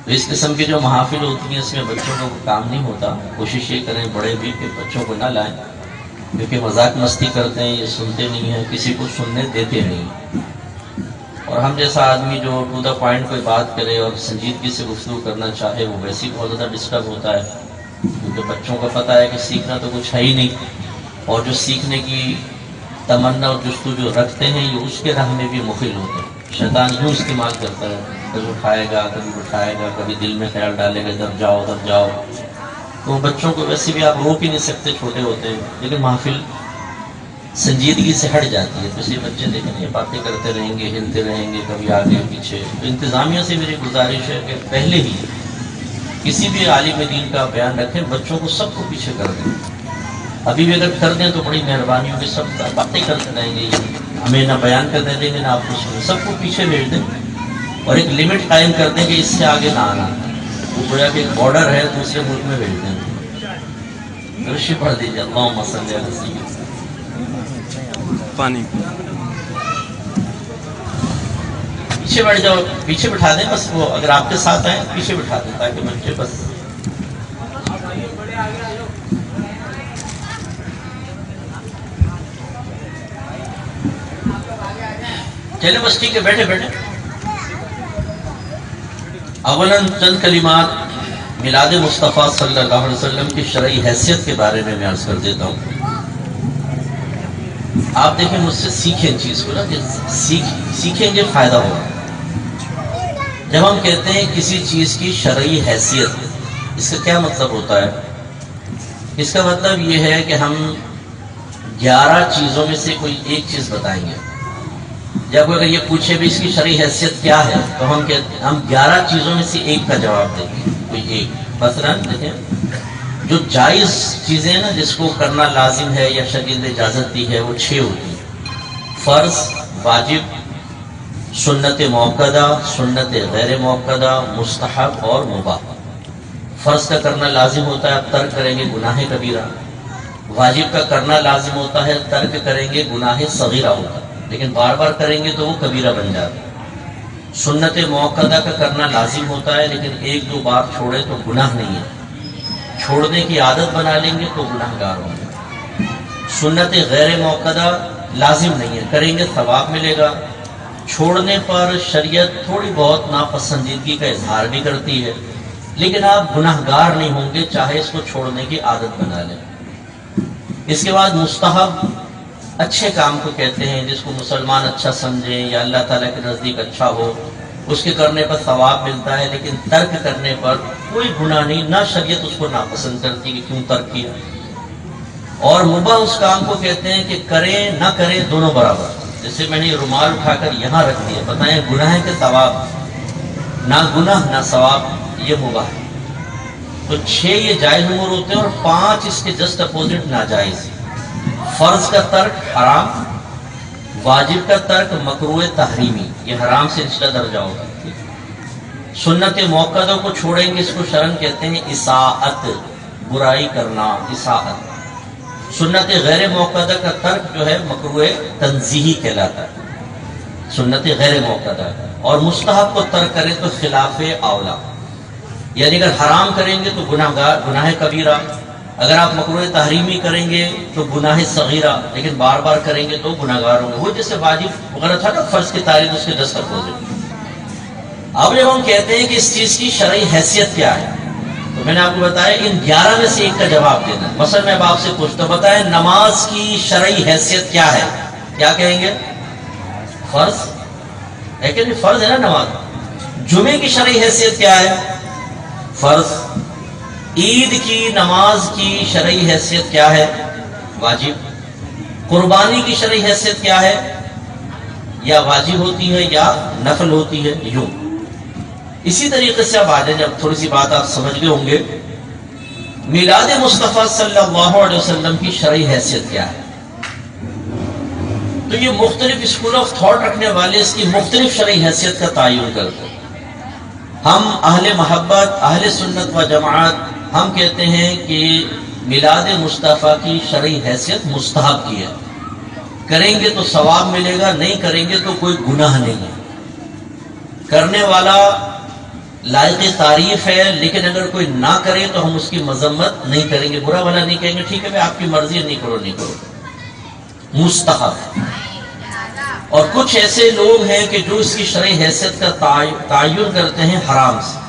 تو اس قسم کی جو محافل ہوتی ہیں اس میں بچوں کو کام نہیں ہوتا. کوشش یہ کریں بڑے بھی کہ بچوں کو نہ لائیں، کیونکہ مذاق مستی کرتے ہیں، یہ سنتے نہیں ہیں، کسی کو سننے دیتے نہیں. اور ہم جیسا آدمی جو ٹو دا پوائنٹ کوئی بات کرے اور سنجیدگی سے گفتگو کرنا چاہے وہ ویسے ہی بہت زیادہ ڈسٹرب ہوتا ہے، کیونکہ بچوں کو پتہ ہے کہ سیکھنا تو کچھ ہے ہی نہیں، اور جو سیکھنے کی تمنا اور جستجو رکھتے ہیں یہ اس کے راہ میں بھی مخل ہوتے ہیں. شیطان یوں استعمال کرتا ہے، کبھی اٹھائے گا کبھی بٹھائے گا، کبھی دل میں خیال ڈالے گا ادھر جاؤ ادھر جاؤ. تو بچوں کو ویسے بھی آپ روک ہی نہیں سکتے، چھوٹے ہوتے ہیں، لیکن محفل سنجیدگی سے ہٹ جاتی ہے تو اسی بچے دیکھیں یہ باتیں کرتے رہیں گے، ہلتے رہیں گے، کبھی آگے پیچھے. تو انتظامیہ سے میری گزارش ہے کہ پہلے ہی کسی بھی عالم دین کا بیان رکھیں، بچوں کو سب کو پیچھے کر دیں. ابھی بھی اگر کر دیں تو بڑی مہربانی ہوگی، سب باتیں کرتے رہیں گے، ہمیں نہ بیان کرنے دیں گے نہ آپ کو سنیں، سب کو پیچھے بھیج دیں اور ایک لمٹ قائم کر دیں کہ اس سے آگے نہ آنا. وہ گویا کہ ایک بارڈر ہے، دوسرے ملک میں بھیج دیں. رشی پڑھ دیجیے اللہم صلی علی سیدنا. پانی پیچھے بیٹھ جاؤ، پیچھے بٹھا دیں بس. وہ اگر آپ کے ساتھ آئیں پیچھے بٹھا دیں تاکہ بچے بس. چلے بس ٹھیک ہے، بیٹھے بیٹھے. اولاً چند کلمات میلاد مصطفیٰ صلی اللہ علیہ وسلم کی شرعی حیثیت کے بارے میں عرض کر دیتا ہوں. آپ دیکھیں مجھ سے سیکھیں چیز کو نا، کہ سیکھیں گے فائدہ ہوگا. جب ہم کہتے ہیں کسی چیز کی شرعی حیثیت، اس کا کیا مطلب ہوتا ہے؟ اس کا مطلب یہ ہے کہ ہم 11 چیزوں میں سے کوئی ایک چیز بتائیں گے. جب اگر یہ پوچھے بھی اس کی شرعی حیثیت کیا ہے تو ہم 11 چیزوں میں سے ایک کا جواب دیں گے، کوئی ایک. مثلا دیکھیں جو جائز چیزیں ہیں نا، جس کو کرنا لازم ہے یا شریعت نے اجازت دی ہے، وہ 6 ہوتی ہیں: فرض، واجب، سنت موقدہ، سنت غیر موقدہ، مستحب اور مباح. فرض کا کرنا لازم ہوتا ہے، آپ ترک کریں گے گناہ کبیرہ. واجب کا کرنا لازم ہوتا ہے، ترک کریں گے گناہ صغیرہ ہوتا ہے، لیکن بار بار کریں گے تو وہ کبیرہ بن جاتا ہے. سنت موقدہ کا کرنا لازم ہوتا ہے، لیکن 1-2 بار چھوڑے تو گناہ نہیں ہے. چھوڑنے کی عادت بنا لیں گے تو گناہ گار ہوں گے. سنت غیر موقدہ لازم نہیں ہے، کریں گے ثواب ملے گا. چھوڑنے پر شریعت تھوڑی بہت ناپسندیدگی کا اظہار بھی کرتی ہے، لیکن آپ گناہ گار نہیں ہوں گے چاہے اس کو چھوڑنے کی عادت بنا لیں. اس کے بعد مستحب اچھے کام کو کہتے ہیں، جس کو مسلمان اچھا سمجھیں یا اللہ تعالیٰ کے نزدیک اچھا ہو، اس کے کرنے پر ثواب ملتا ہے، لیکن ترک کرنے پر کوئی گناہ نہیں، نہ شریعت اس کو ناپسند کرتی کہ کیوں ترک کیا. اور مباح اس کام کو کہتے ہیں کہ کریں نہ کریں دونوں برابر. جیسے میں نے رومال اٹھا کر یہاں رکھ دیا، بتائیں گناہ کے ثواب، نہ گناہ نہ ثواب، یہ مباح ہے. تو 6 یہ جائز امور ہوتے ہیں اور 5 اس کے جسٹ اپوزٹ ناجائز. فرض کا ترک حرام، واجب کا ترک مکروہ تحریمی، یہ حرام سے نچلا درجہ ہوگا. سنت موقدہ کو چھوڑیں گے، اس کو شرعاً کہتے ہیں اساءت، برائی کرنا، اساءت. سنت غیر موقدہ کا ترک جو ہے مکروہ تنزیہی کہلاتا ہے، سنت غیر موقدہ. اور مستحب کو ترک کریں تو خلاف اولا، یعنی اگر حرام کریں گے تو گناہ کبیرہ، اگر آپ مکروہ تحریمی کریں گے تو گناہ صغیرہ، لیکن بار بار کریں گے تو گناہ گار ہوں گے. وہ جیسے واجب وغیرہ تھا نا، فرض کی تعریف اس کے جسٹ اپوزٹ. اب جب ہم کہتے ہیں کہ اس چیز کی شرعی حیثیت کیا ہے، تو میں نے آپ کو بتایا ان 11 میں سے ایک کا جواب دینا. مثلا میں اب آپ سے پوچھتا ہوں، بتائیں نماز کی شرعی حیثیت کیا ہے؟ کیا کہیں گے؟ فرض ہے کہ نہیں؟ فرض ہے نا نماز. جمعے کی شرعی حیثیت کیا ہے؟ فرض. عید کی نماز کی شرعی حیثیت کیا ہے؟ واجب. قربانی کی شرعی حیثیت کیا ہے؟ یا واجب ہوتی ہے یا نفل ہوتی ہے. یوں اسی طریقے سے اب آ جائیں، جب تھوڑی سی بات آپ سمجھ گئے ہوں گے. میلاد مصطفیٰ صلی اللہ علیہ وسلم کی شرعی حیثیت کیا ہے؟ تو یہ مختلف اسکول آف تھاٹ رکھنے والے اس کی مختلف شرعی حیثیت کا تعین کرتے ہیں. ہم اہل محبت، اہل سنت و جماعت، ہم کہتے ہیں کہ میلاد مصطفیٰ کی شرعی حیثیت مستحب کی ہے. کریں گے تو ثواب ملے گا، نہیں کریں گے تو کوئی گناہ نہیں ہے. کرنے والا لائق تعریف ہے، لیکن اگر کوئی نہ کرے تو ہم اس کی مذمت نہیں کریں گے، برا بھلا نہیں کہیں گے، ٹھیک ہے بھائی آپ کی مرضی ہے، نہیں کرو نہیں کرو، مستحب۔ اور کچھ ایسے لوگ ہیں کہ جو اس کی شرعی حیثیت کا تعین کرتے ہیں حرام سے،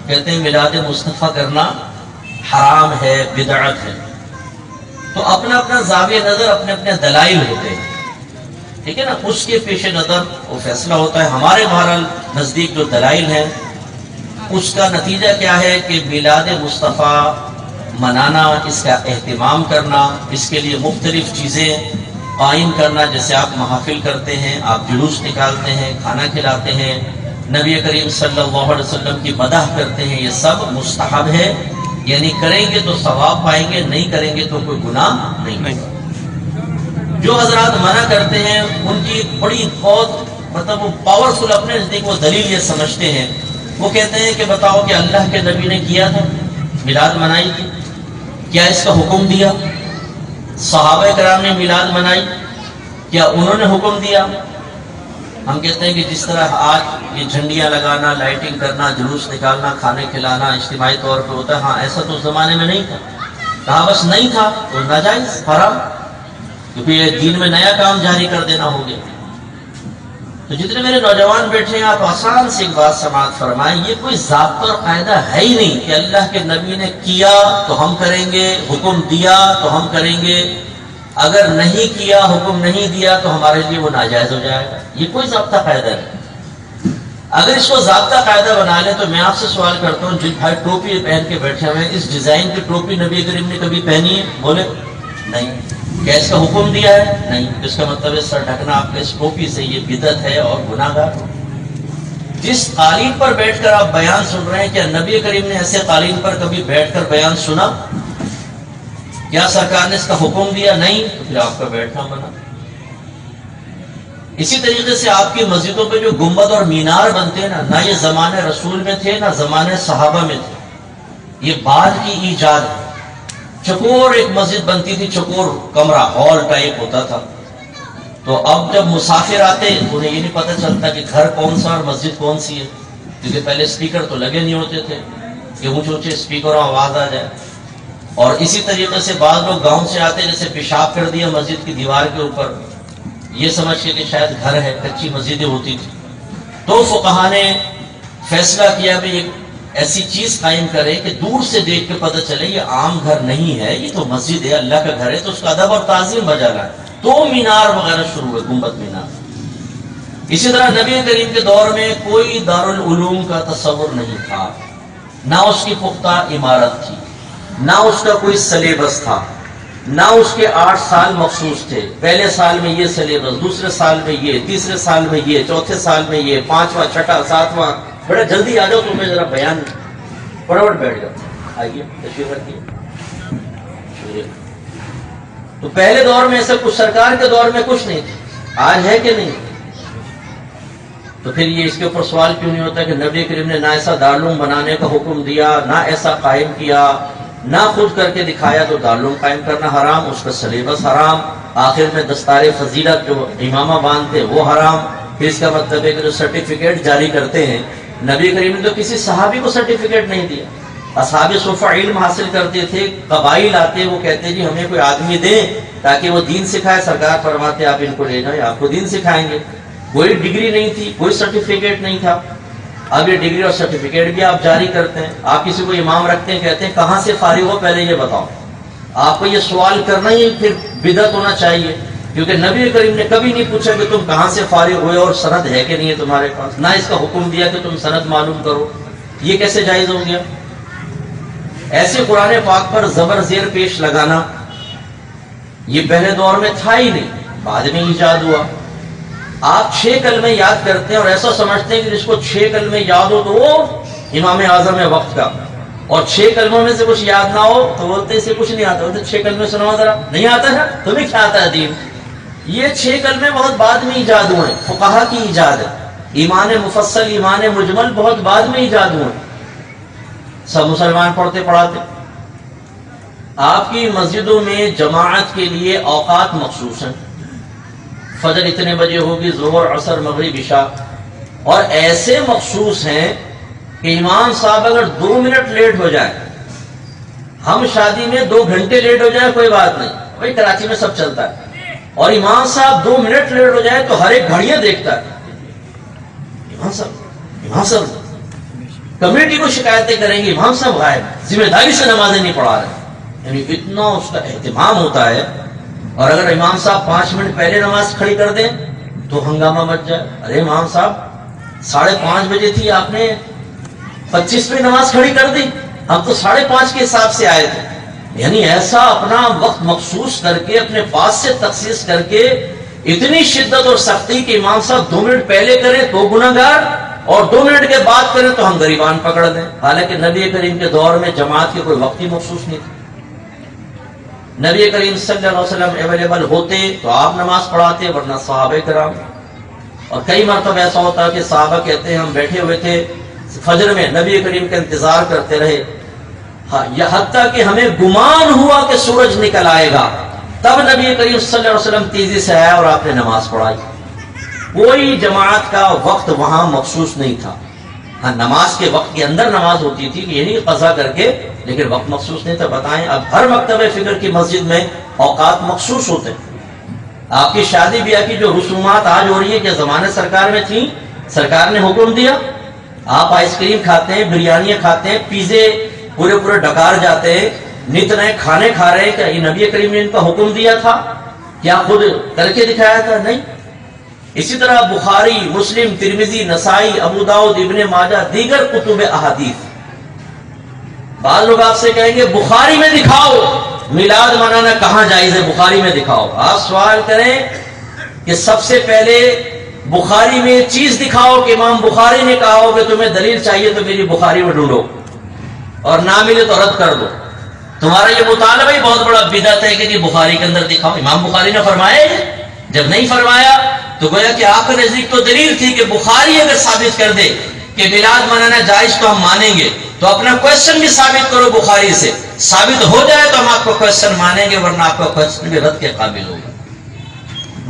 کہتے ہیں میلاد مصطفیٰ کرنا حرام ہے، بدعت ہے۔ تو اپنا اپنا زاویہ نظر، اپنے اپنے دلائل ہوتے ہیں، ٹھیک ہے نا، اس کے پیش نظر وہ فیصلہ ہوتا ہے۔ ہمارے بہرحال نزدیک جو دلائل ہیں اس کا نتیجہ کیا ہے کہ میلاد مصطفیٰ منانا، اس کا اہتمام کرنا، اس کے لیے مختلف چیزیں قائم کرنا، جیسے آپ محافل کرتے ہیں، آپ جلوس نکالتے ہیں، کھانا کھلاتے ہیں، نبی کریم صلی اللہ علیہ وسلم کی مدح کرتے ہیں، یہ سب مستحب ہے، یعنی کریں گے تو ثواب پائیں گے، نہیں کریں گے تو کوئی گناہ نہیں۔ جو حضرات منع کرتے ہیں ان کی بڑی بہت مطلب وہ پاورفل، اپنے نزدیک وہ دلیل یہ سمجھتے ہیں، وہ کہتے ہیں کہ بتاؤ کہ اللہ کے نبی نے کیا تھا، میلاد منائی تھی، کیا اس کا حکم دیا؟ صحابہ کرام نے میلاد منائی، کیا انہوں نے حکم دیا؟ ہم کہتے ہیں کہ جس طرح آج یہ جھنڈیاں لگانا، لائٹنگ کرنا، جلوس نکالنا، کھانے کھلانا اجتماعی طور پہ ہوتا ہے، ہاں ایسا تو اس زمانے میں نہیں تھا، کہا بس نہیں تھا تو ناجائز، حرام، کیونکہ یہ دین میں نیا کام جاری کر دینا ہو گیا۔ تو جتنے میرے نوجوان بیٹھے ہیں، آپ آسان سے ایک بات سماعت فرمائیں، یہ کوئی ضابطہ اور قاعدہ ہے ہی نہیں کہ اللہ کے نبی نے کیا تو ہم کریں گے، حکم دیا تو ہم کریں گے، اگر نہیں کیا، حکم نہیں دیا تو ہمارے لیے وہ ناجائز ہو جائے گا، یہ کوئی ضابطہ قاعدہ نہیں۔ اگر اس کو ضابطہ قاعدہ بنا لیں تو میں آپ سے سوال کرتا ہوں، جن بھائی ٹوپی پہن کے بیٹھے ہوئے ہیں، اس ڈیزائن کی ٹوپی نبی کریم نے کبھی پہنی ہے؟ بولے نہیں۔ کیا اس کا حکم دیا ہے؟ نہیں۔ اس کا مطلب ہے سر ڈھکنا آپ کے اس ٹوپی سے یہ بدعت ہے اور گناہ گار۔ جس قالین پر بیٹھ کر آپ بیان سن رہے ہیں، کیا نبی کریم نے ایسے قالین پر کبھی بیٹھ کر بیان سنا؟ کیا سرکار نے اس کا حکم دیا؟ نہیں، تو پھر آپ کا بیٹھنا منع۔ اسی طریقے سے آپ کی مسجدوں پہ جو گنبد اور مینار بنتے ہیں نا، نہ یہ زمانے رسول میں تھے نہ زمانے صحابہ میں تھے، یہ بعد کی ایجاد ہے۔ چکور ایک مسجد بنتی تھی، چکور کمرہ ہال ٹائپ ہوتا تھا، تو اب جب مسافر آتے انہیں یہ نہیں پتہ چلتا کہ گھر کون سا اور مسجد کون سی ہے، کیونکہ پہلے اسپیکر تو لگے نہیں ہوتے تھے کہ اونچے اونچے اسپیکروں آواز آ جائے۔ اور اسی طریقے سے بعض لوگ گاؤں سے آتے، جیسے پیشاب کر دیا مسجد کی دیوار کے اوپر، یہ سمجھ کے کہ شاید گھر ہے، کچی مسجدیں ہوتی تھی، تو فقہا نے فیصلہ کیا بھی ایک ایسی چیز قائم کرے کہ دور سے دیکھ کے پتہ چلے یہ عام گھر نہیں ہے، یہ تو مسجد ہے، اللہ کا گھر ہے، تو اس کا ادب اور تعظیم بجا رہا ہے، تو مینار وغیرہ شروع ہوئے، گنبد مینار۔ اسی طرح نبی کریم کے دور میں کوئی دارالعلوم کا تصور نہیں تھا، نہ اس کی پختہ عمارت تھی، نہ اس کا کوئی سلیبس تھا، نہ اس کے 8 سال مخصوص تھے، پہلے سال میں یہ سلیبس، دوسرے سال میں یہ، تیسرے سال میں یہ، چوتھے سال میں یہ، 5واں، 6واں، 7واں، بڑا جلدی آ جاؤ تو میں ذرا بیان فٹافٹ بیٹھ جاؤ، آئیے تشریف رکھیے۔ تو پہلے دور میں ایسا کچھ، سرکار کے دور میں کچھ نہیں تھا، آج ہے کہ نہیں؟ تو پھر یہ اس کے اوپر سوال کیوں نہیں ہوتا کہ نبی کریم نے نہ ایسا دارالعلوم بنانے کا حکم دیا، نہ ایسا قائم کیا، نہ خود کر کے دکھایا، تو دارالعلوم قائم کرنا حرام، اس کا سلیبس حرام، آخر میں دستار فضیلت جو امامہ باندھتے وہ حرام۔ پھر اس کا مطلب ہے کہ جو سرٹیفکیٹ جاری کرتے ہیں، نبی کریم نے تو کسی صحابی کو سرٹیفکیٹ نہیں دیا، اصحاب صفہ علم حاصل کرتے تھے، قبائل آتے، وہ کہتے جی ہمیں کوئی آدمی دیں تاکہ وہ دین سکھائے، سرکار فرماتے آپ ان کو لے جائیں، آپ کو دین سکھائیں گے۔ کوئی ڈگری نہیں تھی، کوئی سرٹیفکیٹ نہیں تھا، اب یہ ڈگری اور سرٹیفکیٹ بھی آپ جاری کرتے ہیں۔ آپ کسی کو امام رکھتے ہیں، کہتے ہیں کہاں سے فارغ ہو پہلے یہ بتاؤ، آپ کو یہ سوال کرنا ہی پھر بدعت ہونا چاہیے، کیونکہ نبی کریم نے کبھی نہیں پوچھا کہ تم کہاں سے فارغ ہوئے اور سند ہے کہ نہیں ہے تمہارے پاس، نہ اس کا حکم دیا کہ تم سند معلوم کرو، یہ کیسے جائز ہو گیا؟ ایسے قرآن پاک پر زبر زیر پیش لگانا یہ پہلے دور میں تھا ہی نہیں، بعد میں ایجاد ہوا۔ آپ 6 کلمے یاد کرتے ہیں اور ایسا سمجھتے ہیں کہ جس کو 6 کلمے یاد ہو تو وہ امام اعظم ہے وقت کا، اور 6 کلموں میں سے کچھ یاد نہ ہو تو بولتے اسے کچھ نہیں آتا، بولتے 6 کلمے سناؤ ذرا، نہیں آتا ہے تمہیں کیا آتا ہے دین؟ یہ 6 کلمے بہت بعد میں ایجاد ہوئے، فقہا کی ایجاد ہے، ایمان مفصل، ایمان مجمل بہت بعد میں ایجاد ہوئے، سب مسلمان پڑھتے پڑھاتے۔ آپ کی مسجدوں میں جماعت کے لیے اوقات مخصوص ہیں، فجر اتنے بجے ہوگی، ظہر، عصر، مغرب، عشاء، اور ایسے مخصوص ہیں کہ امام صاحب اگر 2 منٹ لیٹ ہو جائے، ہم شادی میں 2 گھنٹے لیٹ ہو جائے کوئی بات نہیں، بھائی کراچی میں سب چلتا ہے، اور امام صاحب 2 منٹ لیٹ ہو جائے تو ہر ایک گھڑیاں دیکھتا ہے، امام صاحب کمیٹی کو شکایتیں کریں گے، امام صاحب غائب، ذمہ داری سے نمازیں نہیں پڑھا رہے، یعنی اتنا اس کا اہتمام ہوتا ہے۔ اور اگر امام صاحب 5 منٹ پہلے نماز کھڑی کر دیں تو ہنگامہ مچ جائے، ارے امام صاحب 5:30 بجے تھی، آپ نے 25 میں نماز کھڑی کر دی، ہم تو 5:30 کے حساب سے آئے تھے۔ یعنی ایسا اپنا وقت مخصوص کر کے، اپنے پاس سے تخصیص کر کے، اتنی شدت اور سختی کہ امام صاحب 2 منٹ پہلے کریں تو گناہگار، اور 2 منٹ کے بعد کریں تو ہم گریبان پکڑ دیں۔ حالانکہ نبی کریم کے دور میں جماعت کے کوئی وقت ہی مخصوص نہیں تھا، نبی کریم صلی اللہ علیہ وسلم اویلیبل ہوتے تو آپ نماز پڑھاتے، ورنہ صحابہ کرام۔ اور کئی مرتبہ ایسا ہوتا کہ صحابہ کہتے ہیں ہم بیٹھے ہوئے تھے فجر میں، نبی کریم کا انتظار کرتے رہے، یا حتیٰ کہ ہمیں گمان ہوا کہ سورج نکل آئے گا، تب نبی کریم صلی اللہ علیہ وسلم تیزی سے آیا اور آپ نے نماز پڑھائی۔ کوئی جماعت کا وقت وہاں مخصوص نہیں تھا، ہاں نماز کے وقت کے اندر نماز ہوتی تھی، یہ نہیں قضا کر کے، لیکن وقت مخصوص نہیں تھا۔ بتائیں اب ہر مکتبہ فکر کی مسجد میں اوقات مخصوص ہوتے ہیں۔ آپ کی شادی بیاہ کی جو رسومات آج ہو رہی ہے، کیا زمانے سرکار میں تھیں؟ سرکار نے حکم دیا، آپ آئس کریم کھاتے ہیں، بریانیاں کھاتے ہیں، پیزے پورے ڈکار جاتے ہیں، نت نئے کھانے کھا رہے ہیں، کیا یہ نبی کریم نے ان کا حکم دیا تھا؟ کیا خود کر کے دکھایا تھا؟ نہیں۔ اسی طرح بخاری، مسلم، ترمذی، نسائی، ابو داؤد، ابن ماجہ، دیگر کتب احادیث، بعض لوگ آپ سے کہیں گے بخاری میں دکھاؤ میلاد منانا کہاں جائز ہے، بخاری میں دکھاؤ۔ آپ سوال کریں کہ سب سے پہلے بخاری میں چیز دکھاؤ کہ امام بخاری نے کہا ہو کہ تمہیں دلیل چاہیے تو میری بخاری میں ڈھونڈو، اور نہ ملے تو رد کر دو۔ تمہارا یہ مطالبہ ہی بہت بڑا بدعت ہے کہ بخاری کے اندر دکھاؤ، امام بخاری نے فرمایا ہے؟ جب نہیں فرمایا تو گویا کہ آپ کے نزدیک تو دلیل تھی کہ بخاری اگر ثابت کر دے کہ میلاد منانا جائز تو ہم مانیں گے، تو اپنا کوشچن بھی ثابت کرو بخاری سے، ثابت ہو جائے تو ہم آپ کو کوشچن مانیں گے، ورنہ آپ کا کوشچن بھی رد کے قابل ہوگا۔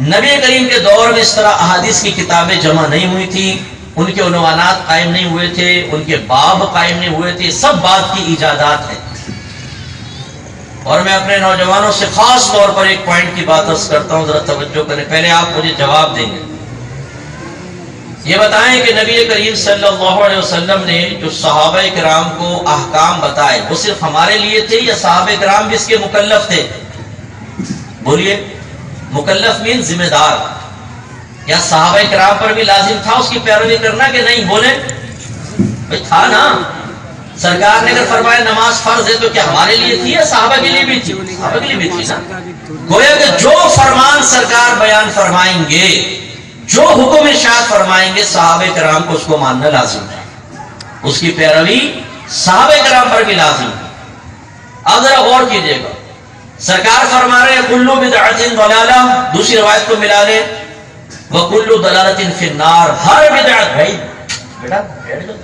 نبی کریم کے دور میں اس طرح احادیث کی کتابیں جمع نہیں ہوئی تھی، ان کے عنوانات قائم نہیں ہوئے تھے، ان کے باب قائم نہیں ہوئے تھے، سب بات کی ایجادات ہیں۔ اور میں اپنے نوجوانوں سے خاص طور پر ایک پوائنٹ کی بات عرض کرتا ہوں، ذرا توجہ کریں، پہلے آپ مجھے جواب دیں گے۔ یہ بتائیں کہ نبی کریم صلی اللہ علیہ وسلم نے جو صحابہ کرام کو احکام بتائے وہ صرف ہمارے لیے تھے یا صحابہ کرام بھی اس کے مکلف تھے؟ بولیے، مکلف مین ذمہ دار، یا صحابہ کرام پر بھی لازم تھا اس کی پیروی کرنا کہ نہیں؟ بولے بھائی تھا نا، سرکار نے اگر فرمایا نماز فرض ہے تو کیا ہمارے لیے تھی یا صحابہ کے لیے بھی تھی؟ صحابہ کے لیے بھی تھی نا۔ گویا کہ جو فرمان سرکار بیان فرمائیں گے، جو حکم ارشاد فرمائیں گے، صحابہ کرام کو اس کو ماننا لازم ہے، اس کی پیروی صحابہ کرام پر بھی لازم ہے۔ اب ذرا غور کیجئے گا، سرکار فرما رہے ہیں کلو بدعۃ ضلالہ، دوسری روایت کو ملا لیں وکل ضلالۃ فی النار، ہر بدعت، بھائی بیٹا بیٹھ جاؤ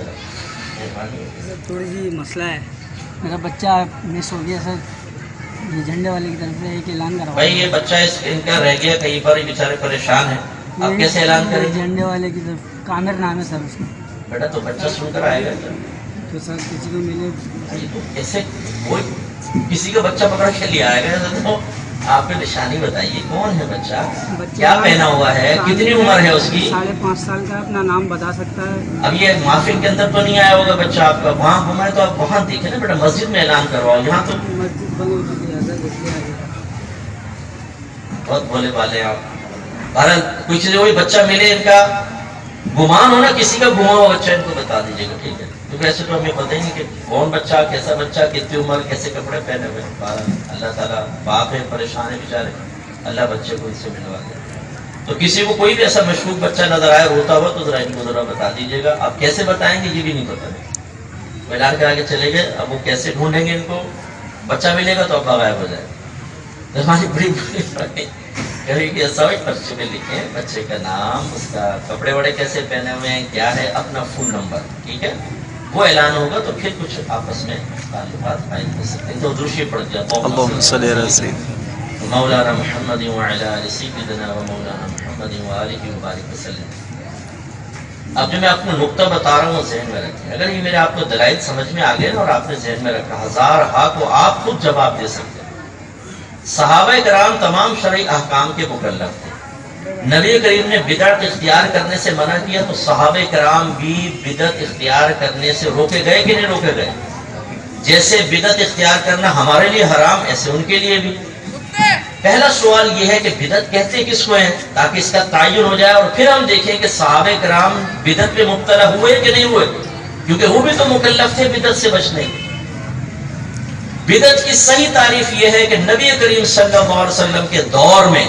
تھوڑی سی مسئلہ ہے، میرا بچہ مس ہو گیا سر، یہ جھنڈے والے کی طرف سے ایک اعلان کروا بھائی، یہ بچہ ان کا رہ گیا کہیں پر، بیچارے پریشان ہیں، آپ کیسے اعلان کریں؟ جھنڈے والے کی طرف کامر نام ہے سر اس کا۔ بیٹا تو بچہ سن کر آئے گا تو سر کسی کو ملے ایسے، کوئی کسی کا بچہ پکڑ کے لے آئے گا تو آپ نے نشانی بتائیے کون ہے بچہ، کیا پہنا ہوا ہے، کتنی عمر ہے اس کی؟ 5.5 سال کا، اپنا نام بتا سکتا ہے۔ اب یہ محفل کے اندر تو نہیں آیا ہوگا بچہ آپ کا، وہاں گھوما ہے تو آپ وہاں دیکھیں نا بیٹا، مسجد میں اعلان کرواؤ، یہاں تو مسجد بند ہو چکی ہے سر، دیکھ لیا بہت بھولے والے ہیں آپ۔ بہرحال کچھ وہی بچہ ملے، ان کا گمان ہونا کسی کا گما ہوا بچہ ان کو بتا دیجیے گا، ٹھیک ہے؟ کیونکہ ایسے تو ہمیں پتہ ہی نہیں کہ کون بچہ، کیسا بچہ، کتنی عمر، کیسے کپڑے پہنے ہوئے۔ اللہ تعالیٰ باپ ہے، پریشان ہے بیچارے، اللہ بچے کو ان سے ملوا دے۔ تو کسی کو کوئی بھی ایسا مشکوک بچہ نظر آئے روتا ہوا تو ذرا ان کو ذرا بتا دیجیے گا۔ آپ کیسے بتائیں گے یہ بھی نہیں پتا، اعلان کرا کے چلے گئے، اب وہ کیسے ڈھونڈیں گے ان کو؟ بچہ ملے گا تو اب غائب ہو جائے گا۔ ہماری بڑی کبھی کہ سوچ پرچے میں لکھیں بچے کا نام، اس کا کپڑے وڑے کیسے پہنے ہوئے ہیں، کیا ہے، اپنا فون نمبر، ٹھیک ہے؟ وہ اعلان ہوگا تو پھر کچھ آپس میں تعلقات قائم ہو سکتے ہیں۔ تو دوسری پڑھ جاتا ہوں، اللہم صلی علی سیدنا مولانا محمد وعلی آل سیدنا و مولانا محمد وآلہ وبارک وسلم۔ اب جو میں آپ کو نقطہ بتا رہا ہوں وہ ذہن میں رکھیں. اگر یہ میرے آپ کو دلائل سمجھ میں آ گئے اور آپ نے ذہن میں رکھا، ہزار ہاں کو آپ خود جواب دے سکتے ہیں. صحابہ کرام تمام شرعی احکام کے مکلف تھے. نبی کریم نے بدعت اختیار کرنے سے منع کیا تو صحابہ کرام بھی بدعت اختیار کرنے سے روکے گئے کہ نہیں روکے گئے؟ جیسے بدعت اختیار کرنا ہمارے لیے حرام، ایسے ان کے لیے بھی. پہلا سوال یہ ہے کہ بدعت کہتے کس کو ہیں، تاکہ اس کا تعین ہو جائے اور پھر ہم دیکھیں کہ صحابہ کرام بدعت پہ مبتلا ہوئے کہ نہیں ہوئے، کیونکہ وہ بھی تو مکلف تھے بدعت سے بچنے کی. بدعت کی صحیح تعریف یہ ہے کہ نبی کریم صلی اللہ علیہ وسلم کے دور میں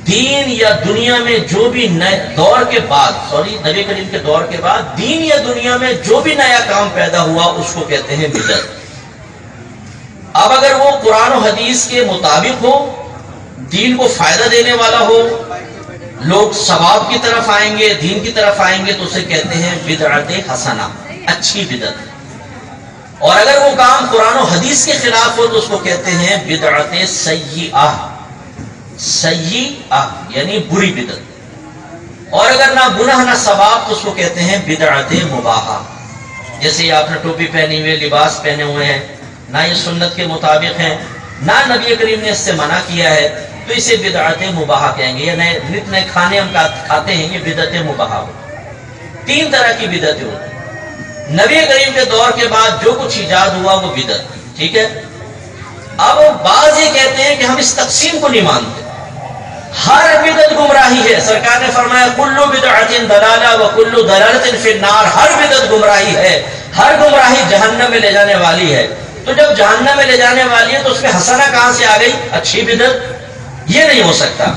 دین یا دنیا میں جو بھی نئے دور کے بعد نبی کریم کے دور کے بعد دین یا دنیا میں جو بھی نیا کام پیدا ہوا اس کو کہتے ہیں بدعت. اب اگر وہ قرآن و حدیث کے مطابق ہو، دین کو فائدہ دینے والا ہو، لوگ ثواب کی طرف آئیں گے، دین کی طرف آئیں گے، تو اسے کہتے ہیں بدعت حسنہ، اچھی بدعت. اور اگر وہ کام قرآن و حدیث کے خلاف ہو تو اس کو کہتے ہیں بدعت سیئہ، سیئہ یعنی بری بدعت. اور اگر نہ گناہ نہ ثواب تو اس کو کہتے ہیں بدعت مباحہ. جیسے آپ نے ٹوپی پہنی ہوئے، لباس پہنے ہوئے ہیں، نہ یہ سنت کے مطابق ہیں، نہ نبی کریم نے اس سے منع کیا ہے، تو اسے بدعت مباحہ کہیں گے. یا نئے کھانے ہم کھاتے ہیں، یہ بدعت مباحہ ہو. تین طرح کی بدعتیں ہوتی ہیں. نبی کریم کے دور کے بعد جو کچھ ایجاد ہوا وہ بدعت، ٹھیک ہے. اب بعض یہ کہتے ہیں کہ ہم اس تقسیم کو نہیں مانتے، ہر بدعت گمراہی ہے. سرکار نے فرمایا کل بدعت ضلالہ وکل ضلالۃ فی النار، ہر بدعت گمراہی ہے، ہر گمراہی جہنم میں لے جانے والی ہے. تو جب جہنم میں لے جانے والی ہے تو اس میں حسنہ کہاں سے آ گئی، اچھی بدعت؟ یہ نہیں ہو سکتا.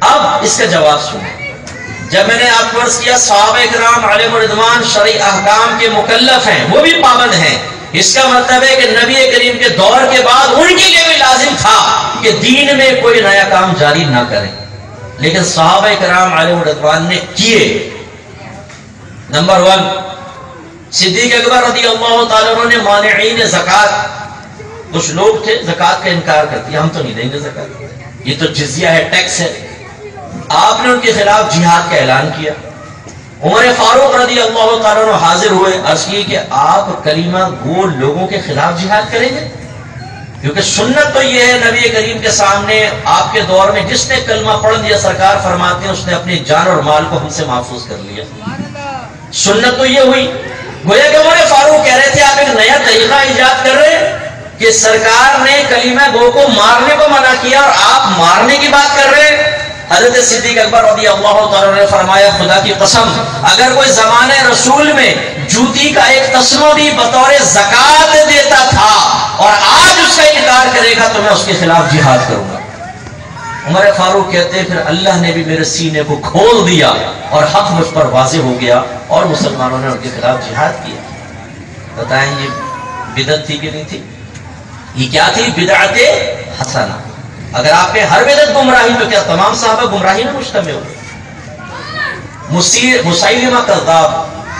اب اس کا جواب سنیں. جب میں نے آپ کو عرض کیا صحابہ کرام علیہم رضوان شرعی احکام کے مکلف ہیں، وہ بھی پابند ہیں، اس کا مطلب ہے کہ نبی کریم کے دور کے بعد ان کے لیے بھی لازم تھا کہ دین میں کوئی نیا کام جاری نہ کریں. لیکن صحابہ کرام علیہم رضوان نے کیے. نمبر 1، صدیق اکبر رضی اللہ تعالیٰ عنہ نے مانعین زکوٰۃ، کچھ لوگ تھے زکوٰۃ کا انکار کرتے ہیں، ہم تو نہیں دیں گے زکوٰۃ، یہ تو جزیہ ہے، ٹیکس ہے. آپ نے ان کے خلاف جہاد کا اعلان کیا. عمر فاروق رضی اللہ تعالیٰ عنہ حاضر ہوئے، عرض کی کہ آپ کلمہ گو لوگوں کے خلاف جہاد کریں گے؟ کیونکہ سنت تو یہ ہے نبی کریم کے سامنے آپ کے دور میں جس نے کلمہ پڑھ لیا، سرکار فرماتے ہیں اس نے اپنی جان اور مال کو ہم سے محفوظ کر لیا. سنت تو یہ ہوئی. گویا کہ عمر فاروق کہہ رہے تھے آپ ایک نیا طریقہ ایجاد کر رہے ہیں کہ سرکار نے کلمہ گو کو مارنے کو منع کیا اور آپ مارنے کی بات کر رہے ہیں. حضرت صدیق اکبر رضی اللہ تعالیٰ نے فرمایا خدا کی قسم اگر کوئی زمانہ رسول میں جوتی کا ایک تسمہ بھی بطور زکوٰۃ دیتا تھا اور آج اس کا انکار کرے گا تو میں اس کے خلاف جہاد کروں گا. عمر فاروق کہتے ہیں پھر اللہ نے بھی میرے سینے کو کھول دیا اور حق مجھ پر واضح ہو گیا اور مسلمانوں نے ان کے خلاف جہاد کیا. بتائیں یہ بدعت تھی کہ نہیں تھی؟ یہ کیا تھی؟ بدعت حسنہ. اگر آپ کے ہر بدعت گمراہی تو کیا تمام صحابہ گمراہی میں مشتمل ہو؟ مسیلمہ کذاب،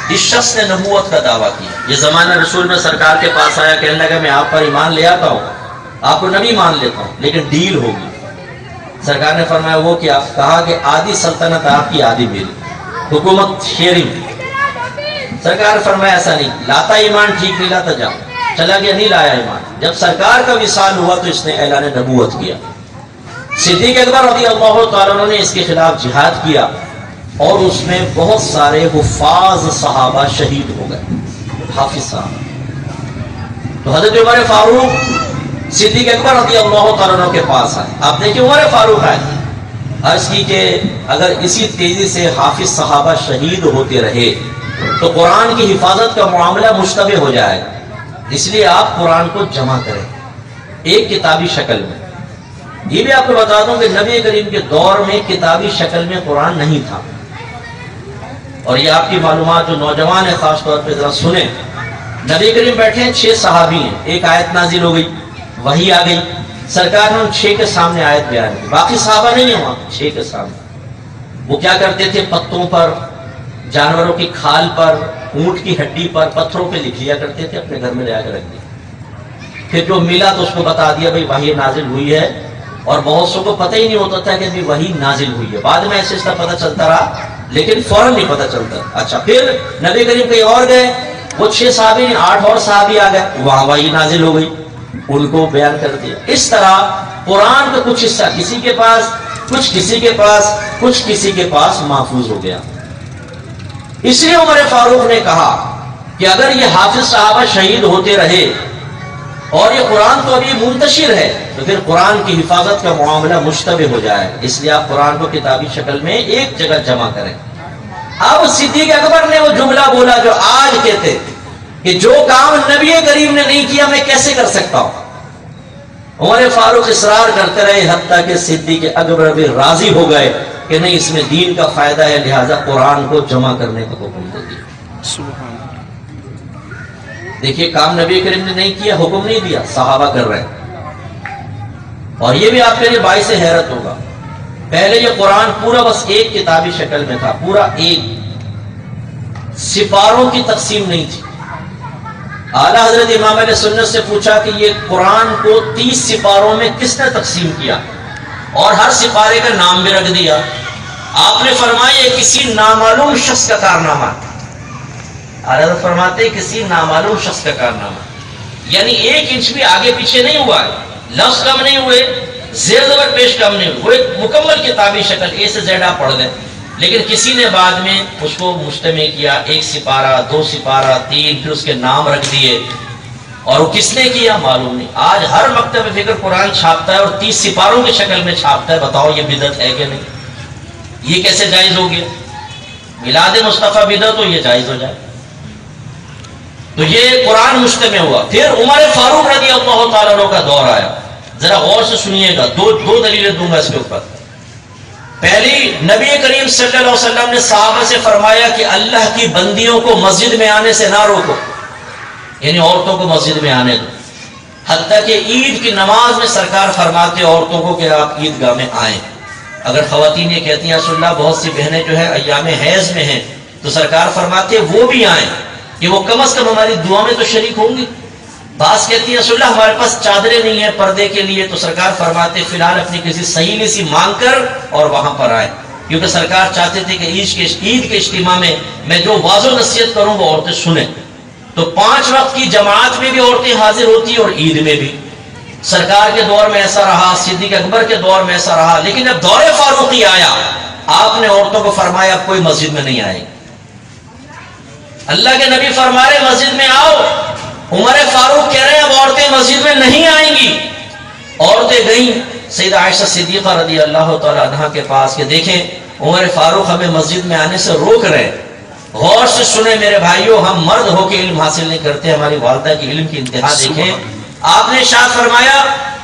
اس شخص نے نبوت کا دعویٰ کیا. یہ زمانہ رسول میں سرکار کے پاس آیا، کہنے لگا میں آپ پر ایمان لے آتا ہوں، آپ کو نبی مان لیتا ہوں، لیکن ڈیل ہوگی. سرکار نے فرمایا وہ کیا؟ کہا کہ آدھی سلطنت آپ کی آدھی میری، حکومت شیئرنگ. سرکار فرمایا ایسا نہیں، لاتا ایمان ٹھیک نہیں لاتا جا. چلا گیا، نہیں لایا ایمان. جب سرکار کا وصال ہوا تو اس نے اعلان نبوت کیا. صدیق اکبر رضی اللہ تعالیٰ عنہ نے اس کے خلاف جہاد کیا اور اس میں بہت سارے حفاظ صحابہ شہید ہو گئے، حافظ صاحب. تو حضرت عمر فاروق صدیق اکبر رضی اللہ تعالیٰ عنہ کے پاس آئے. آپ دیکھیں عمر فاروق آئے، عرض کی کہ اگر اسی تیزی سے حافظ صحابہ شہید ہوتے رہے تو قرآن کی حفاظت کا معاملہ مشتبہ ہو جائے گا، اس لیے آپ قرآن کو جمع کریں ایک کتابی شکل میں. یہ بھی آپ کو بتا دوں کہ نبی کریم کے دور میں کتابی شکل میں قرآن نہیں تھا. اور یہ آپ کی معلومات جو نوجوان ہیں خاص طور پہ ذرا سنیں. نبی کریم بیٹھے ہیں، 6 صحابی ہیں، ایک آیت نازل ہو گئی، وحی آ گئی، سرکار نے ان 6 کے سامنے آیت بیان کی. باقی صحابہ نہیں ہیں وہاں، 6 کے سامنے. وہ کیا کرتے تھے؟ پتوں پر، جانوروں کی کھال پر، اونٹ کی ہڈی پر، پتھروں پہ لکھ لیا کرتے تھے، اپنے گھر میں لے آ کے رکھ دیا. پھر جو ملا تو اس کو بتا دیا بھائی وحی نازل ہوئی ہے. اور بہت سو کو پتہ ہی نہیں ہوتا تھا کہ وحی نازل ہوئی ہے. بعد میں ایسے اس کا پتہ چلتا رہا لیکن فوراً نہیں پتہ چلتا. اچھا پھر نبی کریم کہیں اور گئے, وہ 6 صحابی 8 اور صحابی آ گئے, وہاں وحی نازل ہو گئی, ان کو بیان کر دیا. اس طرح قرآن کا کچھ حصہ کسی کے پاس, کچھ کسی کے پاس, کچھ کسی کے پاس محفوظ ہو گیا. اس لیے عمر فاروق نے کہا کہ اگر یہ حافظ صحابہ شہید ہوتے رہے اور یہ قرآن تو ابھی منتشر ہے تو پھر قرآن کی حفاظت کا معاملہ مشتبہ ہو جائے. اس لیے آپ قرآن کو کتابی شکل میں ایک جگہ جمع کریں. اب صدیق اکبر نے وہ جملہ بولا جو آج کہتے کہ جو کام نبی کریم نے نہیں کیا میں کیسے کر سکتا ہوں. عمر فاروق اصرار کرتے رہے حتیٰ کہ صدیق اکبر بھی راضی ہو گئے کہ نہیں اس میں دین کا فائدہ ہے, لہذا قرآن کو جمع کرنے کا حکم دے دیا. دیکھیے کام نبی کریم نے نہیں کیا, حکم نہیں دیا, صحابہ کر رہے ہیں. اور یہ بھی آپ کے لیے باعث حیرت ہوگا, پہلے یہ قرآن پورا بس ایک کتابی شکل میں تھا, پورا ایک, سپاروں کی تقسیم نہیں تھی. اعلیٰ حضرت امام اہل سنت سے پوچھا کہ یہ قرآن کو 30 سپاروں میں کس نے تقسیم کیا اور ہر سپارے کا نام بھی رکھ دیا. آپ نے فرمایا یہ کسی نامعلوم شخص کا کارنامہ. اعلیٰ حضرت فرماتے کسی نامعلوم شخص کا کارنامہ, یعنی 1 انچ بھی آگے پیچھے نہیں ہوا ہے, لفظ کم نہیں ہوئے, زیر زبر پیش کم نہیں ہوئے, وہ ایک مکمل کتابی شکل اے سے زیڈ آپ پڑھ دیں. لیکن کسی نے بعد میں اس کو مجتمع کیا, 1 سپارہ 2 سپارہ 3, پھر اس کے نام رکھ دیے, اور وہ کس نے کیا معلوم نہیں. آج ہر مکتب فکر قرآن چھاپتا ہے اور 30 سپاروں کی شکل میں چھاپتا ہے. بتاؤ یہ بدعت ہے کہ نہیں؟ یہ کیسے جائز ہو گیا؟ میلاد مصطفیٰ بدعت ہو, یہ جائز ہو جائے. تو یہ قرآن مجتمع ہوا. پھر عمر فاروق رضی اللہ تعالیٰ عنہ کا دور آیا. ذرا غور سے سنیے گا, دو دلیلیں دوں گا اس کے اوپر. پہلی, نبی کریم صلی اللہ علیہ وسلم نے صحابہ سے فرمایا کہ اللہ کی بندیوں کو مسجد میں آنے سے نہ روکو, یعنی عورتوں کو مسجد میں آنے دو. حتیٰ کہ عید کی نماز میں سرکار فرماتے عورتوں کو کہ آپ عیدگاہ میں آئیں. اگر خواتین یہ کہتی ہیں رسول اللہ بہت سی بہنیں جو ہے ایام حیض میں ہیں, تو سرکار فرماتے وہ بھی آئیں کہ وہ کم از کم ہماری دعا میں تو شریک ہوں گی. بعض کہتی ہے رسول اللہ ہمارے پاس چادریں نہیں ہیں پردے کے لیے, تو سرکار فرماتے فی الحال اپنی کسی سہیلی سی مانگ کر اور وہاں پر آئے, کیونکہ سرکار چاہتے تھے کہ عید کے اجتماع میں جو واض و نصیحت کروں وہ عورتیں سنیں. تو 5 وقت کی جماعت میں بھی عورتیں حاضر ہوتی اور عید میں بھی. سرکار کے دور میں ایسا رہا, صدیق اکبر کے دور میں ایسا رہا. لیکن جب دور فاروقی آیا, آپ نے عورتوں کو فرمایا اب کوئی مسجد میں نہیں آئے. اللہ کے نبی فرما رہے مسجد میں آؤ. عمر فاروق کہہ رہے ہیں اب عورتیں مسجد میں نہیں آئیں گی. عورتیں گئیں سیدہ عائشہ صدیقہ رضی اللہ تعالی عنہا کے پاس کہ دیکھیں عمر فاروق ہمیں مسجد میں آنے سے روک رہے. غور سے سنیں میرے بھائیوں, ہم مرد ہو کے علم حاصل نہیں کرتے, ہماری والدہ کی علم کی انتہا دیکھیں. آپ نے ارشاد فرمایا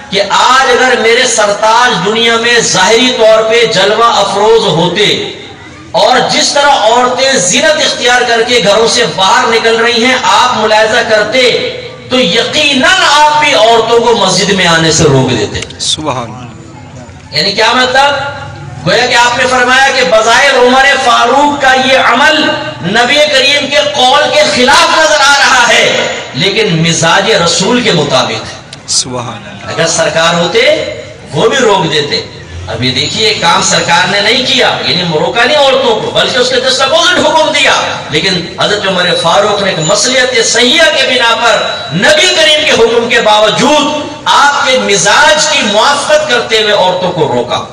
کہ آج اگر میرے سرتاج دنیا میں ظاہری طور پہ جلوہ افروز ہوتے اور جس طرح عورتیں زینت اختیار کر کے گھروں سے باہر نکل رہی ہیں آپ ملاحظہ کرتے, تو یقیناً آپ بھی عورتوں کو مسجد میں آنے سے روک دیتے. سبحان اللہ. یعنی کیا مطلب؟ گویا کہ آپ نے فرمایا کہ بظاہر عمر فاروق کا یہ عمل نبی کریم کے قول کے خلاف نظر آ رہا ہے, لیکن مزاج رسول کے مطابق ہے. سبحان اللہ. اگر سرکار ہوتے وہ بھی روک دیتے. ابھی دیکھیے کام سرکار نے نہیں کیا, یعنی روکا نہیں عورتوں کو, بلکہ اس کے جس اپوزٹ حکم دیا. لیکن حضرت عمر فاروق نے مصلحت صحیحہ کے بنا پر نبی کریم کے حکم کے باوجود آپ کے مزاج کی موافقت کرتے ہوئے عورتوں کو روکا.